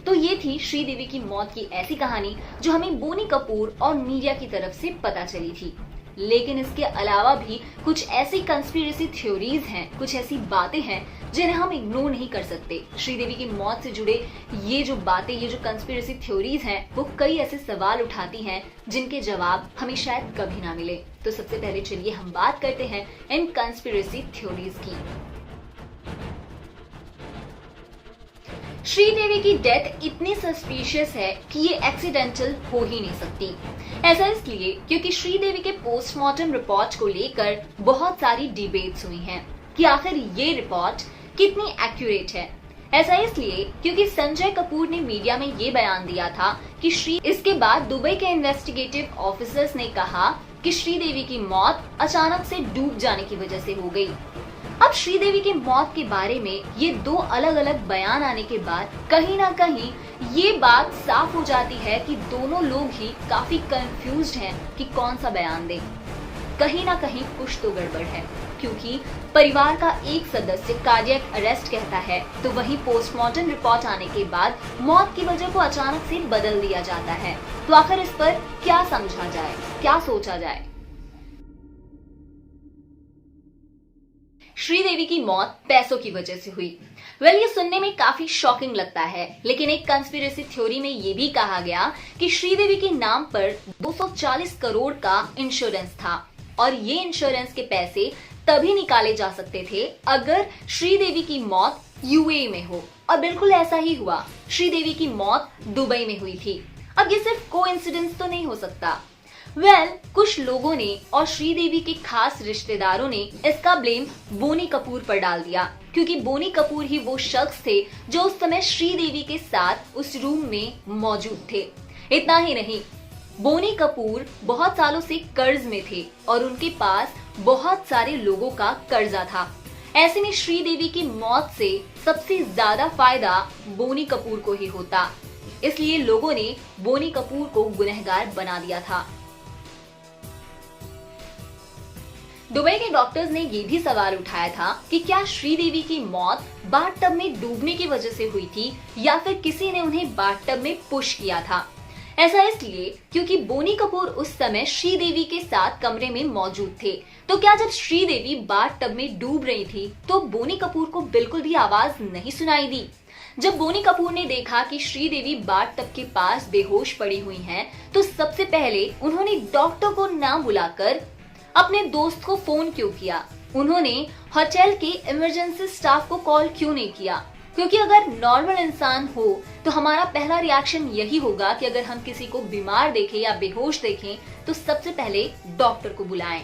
तो ये थी श्रीदेवी की मौत की ऐसी कहानी जो हमें बोनी कपूर और मीडिया की तरफ से पता चली थी। लेकिन इसके अलावा भी कुछ ऐसी कंस्पिरेसी थ्योरीज हैं, कुछ ऐसी बातें हैं जिन्हें हम इग्नोर नहीं कर सकते। श्रीदेवी की मौत से जुड़े ये जो बातें, ये जो कंस्पिरेसी थ्योरीज हैं, वो कई ऐसे सवाल उठाती हैं जिनके जवाब हमें शायद कभी ना मिले। तो सबसे पहले चलिए हम बात करते हैं इन कंस्पिरेसी थ्योरीज की। श्रीदेवी की डेथ इतनी सस्पिशियस है कि ये एक्सीडेंटल हो ही नहीं सकती। ऐसा इसलिए क्योंकि श्रीदेवी के पोस्टमार्टम रिपोर्ट को लेकर बहुत सारी डिबेट्स हुई हैं कि आखिर ये रिपोर्ट कितनी एक्यूरेट है। ऐसा इसलिए क्योंकि संजय कपूर ने मीडिया में ये बयान दिया था कि इसके बाद दुबई के इन्वेस्टिगेटिव ऑफिसर्स ने कहा कि श्रीदेवी की मौत अचानक से डूब जाने की वजह से हो गई। अब श्रीदेवी की मौत के बारे में ये दो अलग अलग बयान आने के बाद कहीं ना कहीं ये बात साफ हो जाती है कि दोनों लोग ही काफी कंफ्यूज्ड हैं कि कौन सा बयान दें। कहीं ना कहीं कुछ तो गड़बड़ है, क्योंकि परिवार का एक सदस्य कार्डियक अरेस्ट कहता है तो वहीं पोस्टमार्टम रिपोर्ट आने के बाद मौत की वजह को अचानक से बदल दिया जाता है। तो आखिर इस पर क्या समझा जाए, क्या सोचा जाए? श्रीदेवी की मौत पैसों की वजह से हुई। ये सुनने में काफी शॉकिंग लगता है, लेकिन एक कंस्पिरेसी थ्योरी में ये भी कहा गया कि श्रीदेवी के नाम पर 240 करोड़ का इंश्योरेंस था और ये इंश्योरेंस के पैसे तभी निकाले जा सकते थे अगर श्रीदेवी की मौत यूएई में हो। और बिल्कुल ऐसा ही हुआ। श्रीदेवी की मौत दुबई में हुई थी। अब ये सिर्फ कोइंसिडेंस तो नहीं हो सकता। कुछ लोगों ने और श्रीदेवी के खास रिश्तेदारों ने इसका ब्लेम बोनी कपूर पर डाल दिया, क्योंकि बोनी कपूर ही वो शख्स थे जो उस समय श्रीदेवी के साथ उस रूम में मौजूद थे। इतना ही नहीं, बोनी कपूर बहुत सालों से कर्ज में थे और उनके पास बहुत सारे लोगों का कर्जा था। ऐसे में श्रीदेवी की मौत से सबसे ज्यादा फायदा बोनी कपूर को ही होता, इसलिए लोगों ने बोनी कपूर को गुनहगार बना दिया था। दुबई के डॉक्टर्स ने ये भी सवाल उठाया था कि क्या श्रीदेवी की मौत बाथटब में डूबने की वजह से हुई थी या फिर किसी ने उन्हें बाथटब में पुश किया था। ऐसा इसलिए क्योंकि बोनी कपूर उस समय श्रीदेवी के साथ कमरे में मौजूद थे। तो क्या जब श्रीदेवी बाथटब में डूब रही थी तो बोनी कपूर को बिल्कुल भी आवाज नहीं सुनाई दी? जब बोनी कपूर ने देखा कि श्रीदेवी बाथटब के पास बेहोश पड़ी हुई हैं, तो सबसे पहले उन्होंने डॉक्टर को ना बुलाकर अपने दोस्त को फोन क्यों किया? उन्होंने होटल के इमरजेंसी स्टाफ को कॉल क्यों नहीं किया? क्योंकि अगर नॉर्मल इंसान हो तो हमारा पहला रिएक्शन यही होगा कि अगर हम किसी को बीमार देखें या बेहोश देखें तो सबसे पहले डॉक्टर को बुलाएं।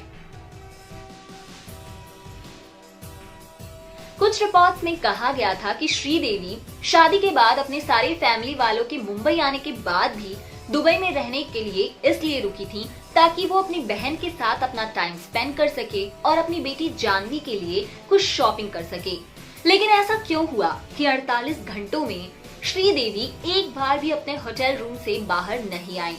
कुछ रिपोर्ट्स में कहा गया था कि श्रीदेवी शादी के बाद अपने सारे फैमिली वालों के मुंबई आने के बाद भी दुबई में रहने के लिए इसलिए रुकी थी ताकि वो अपनी बहन के साथ अपना टाइम स्पेंड कर सके और अपनी बेटी जानवी के लिए कुछ शॉपिंग कर सके। लेकिन ऐसा क्यों हुआ कि 48 घंटों में श्रीदेवी एक बार भी अपने होटल रूम से बाहर नहीं आई?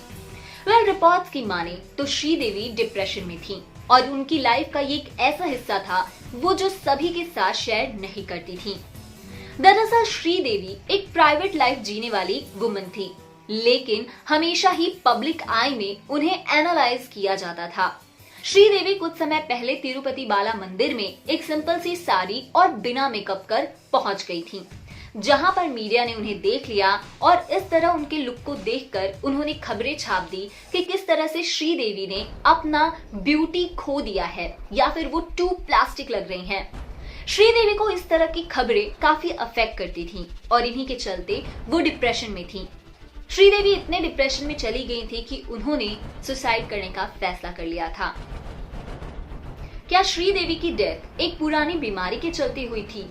रिपोर्ट्स की माने तो श्रीदेवी डिप्रेशन में थी और उनकी लाइफ का ये एक ऐसा हिस्सा था वो जो सभी के साथ शेयर नहीं करती थी। दरअसल श्रीदेवी एक प्राइवेट लाइफ जीने वाली वुमन थी, लेकिन हमेशा ही पब्लिक आई में उन्हें एनालाइज किया जाता था। श्रीदेवी कुछ समय पहले तिरुपति बाला मंदिर में एक सिंपल सी साड़ी और बिना मेकअप कर पहुंच गई थी, जहां पर मीडिया ने उन्हें देख लिया और इस तरह उनके लुक को देखकर उन्होंने खबरें छाप दी कि किस तरह से श्रीदेवी ने अपना ब्यूटी खो दिया है या फिर वो टू प्लास्टिक लग रही हैं। श्रीदेवी को इस तरह की खबरें काफी अफेक्ट करती थी और इन्हीं के चलते वो डिप्रेशन में थी। श्रीदेवी इतने डिप्रेशन में चली गई थी कि उन्होंने सुसाइड करने का फैसला कर लिया था। क्या श्रीदेवी की डेथ एक पुरानी बीमारी के चलते हुई थी?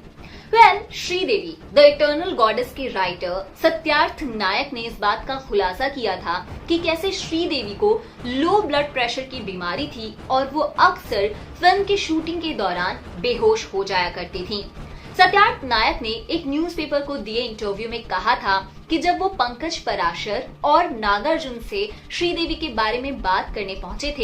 श्रीदेवी द इटर्नल गॉडेस के राइटर सत्यार्थ नायक ने इस बात का खुलासा किया था कि कैसे श्रीदेवी को लो ब्लड प्रेशर की बीमारी थी और वो अक्सर फिल्म की शूटिंग के दौरान बेहोश हो जाया करती थी। सत्यार्थ नायक ने एक न्यूज़पेपर को दिए इंटरव्यू में कहा था कि जब वो पंकज पराशर और नागार्जुन से श्रीदेवी के बारे में बात करने पहुंचे थे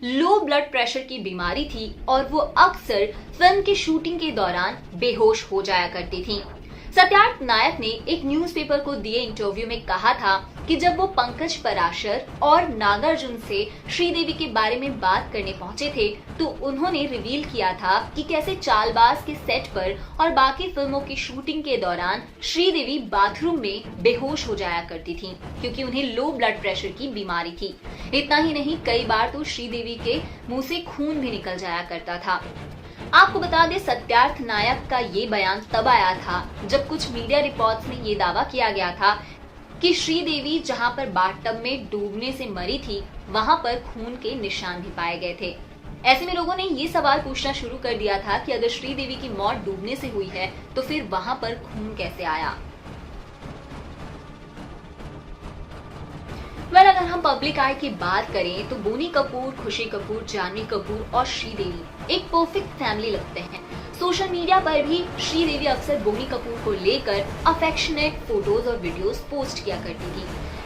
लो ब्लड प्रेशर की बीमारी थी और वो अक्सर फिल्म की शूटिंग के दौरान बेहोश हो जाया करती थीं। सत्यार्थ नायक ने एक न्यूज़पेपर को दिए इंटरव्यू में कहा था कि जब वो पंकज पराशर और नागार्जुन से श्रीदेवी के बारे में बात करने पहुंचे थे तो उन्होंने रिवील किया था कि कैसे चालबाज के सेट पर और बाकी फिल्मों की शूटिंग के दौरान श्रीदेवी बाथरूम में बेहोश हो जाया करती थीं क्योंकि उन्हें लो ब्लड प्रेशर की बीमारी थी। इतना ही नहीं, कई बार तो श्रीदेवी के मुंह से खून भी निकल जाया करता था। आपको बता दें, सत्यार्थ नायक का ये बयान तब आया था जब कुछ मीडिया रिपोर्ट्स में ये दावा किया गया था कि श्रीदेवी जहां पर बाथटब में डूबने से मरी थी वहां पर खून के निशान भी पाए गए थे। ऐसे में लोगों ने ये सवाल पूछना शुरू कर दिया था कि अगर श्रीदेवी की मौत डूबने से हुई है तो फिर वहां पर खून कैसे आया। अगर हम पब्लिक आई की बात करें तो बोनी कपूर, खुशी कपूर, जानवी कपूर और श्रीदेवी एक परफेक्ट फैमिली लगते हैं। सोशल मीडिया पर भी श्रीदेवी अक्सर बोनी कपूर को लेकर अफेक्शनेट फोटोज और वीडियोस पोस्ट किया करती थी।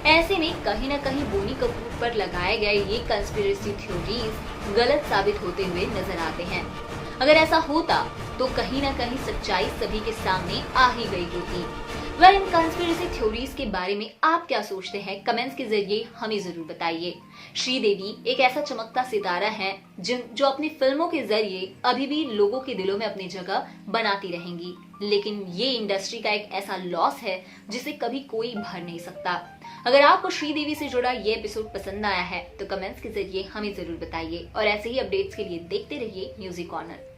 ऐसे में कहीं न कहीं बोनी कपूर पर लगाए गए ये कंस्पिरेसी थ्योरीज गलत साबित होते हुए नजर आते हैं। अगर ऐसा होता तो कहीं न कहीं सच्चाई सभी के सामने आ ही गई होती। इन कंस्पिरेसी थ्योरीज के बारे में आप क्या सोचते हैं? कमेंट्स के जरिए हमें जरूर बताइए। श्रीदेवी एक ऐसा चमकता सितारा है जो अपनी फिल्मों के जरिए अभी भी लोगों के दिलों में अपनी जगह बनाती रहेंगी, लेकिन ये इंडस्ट्री का एक ऐसा लॉस है जिसे कभी कोई भर नहीं सकता। अगर आपको श्रीदेवी से जुड़ा ये एपिसोड पसंद आया है तो कमेंट्स के जरिए हमें जरूर बताइए और ऐसे ही अपडेट्स के लिए देखते रहिए म्यूजिक कॉर्नर।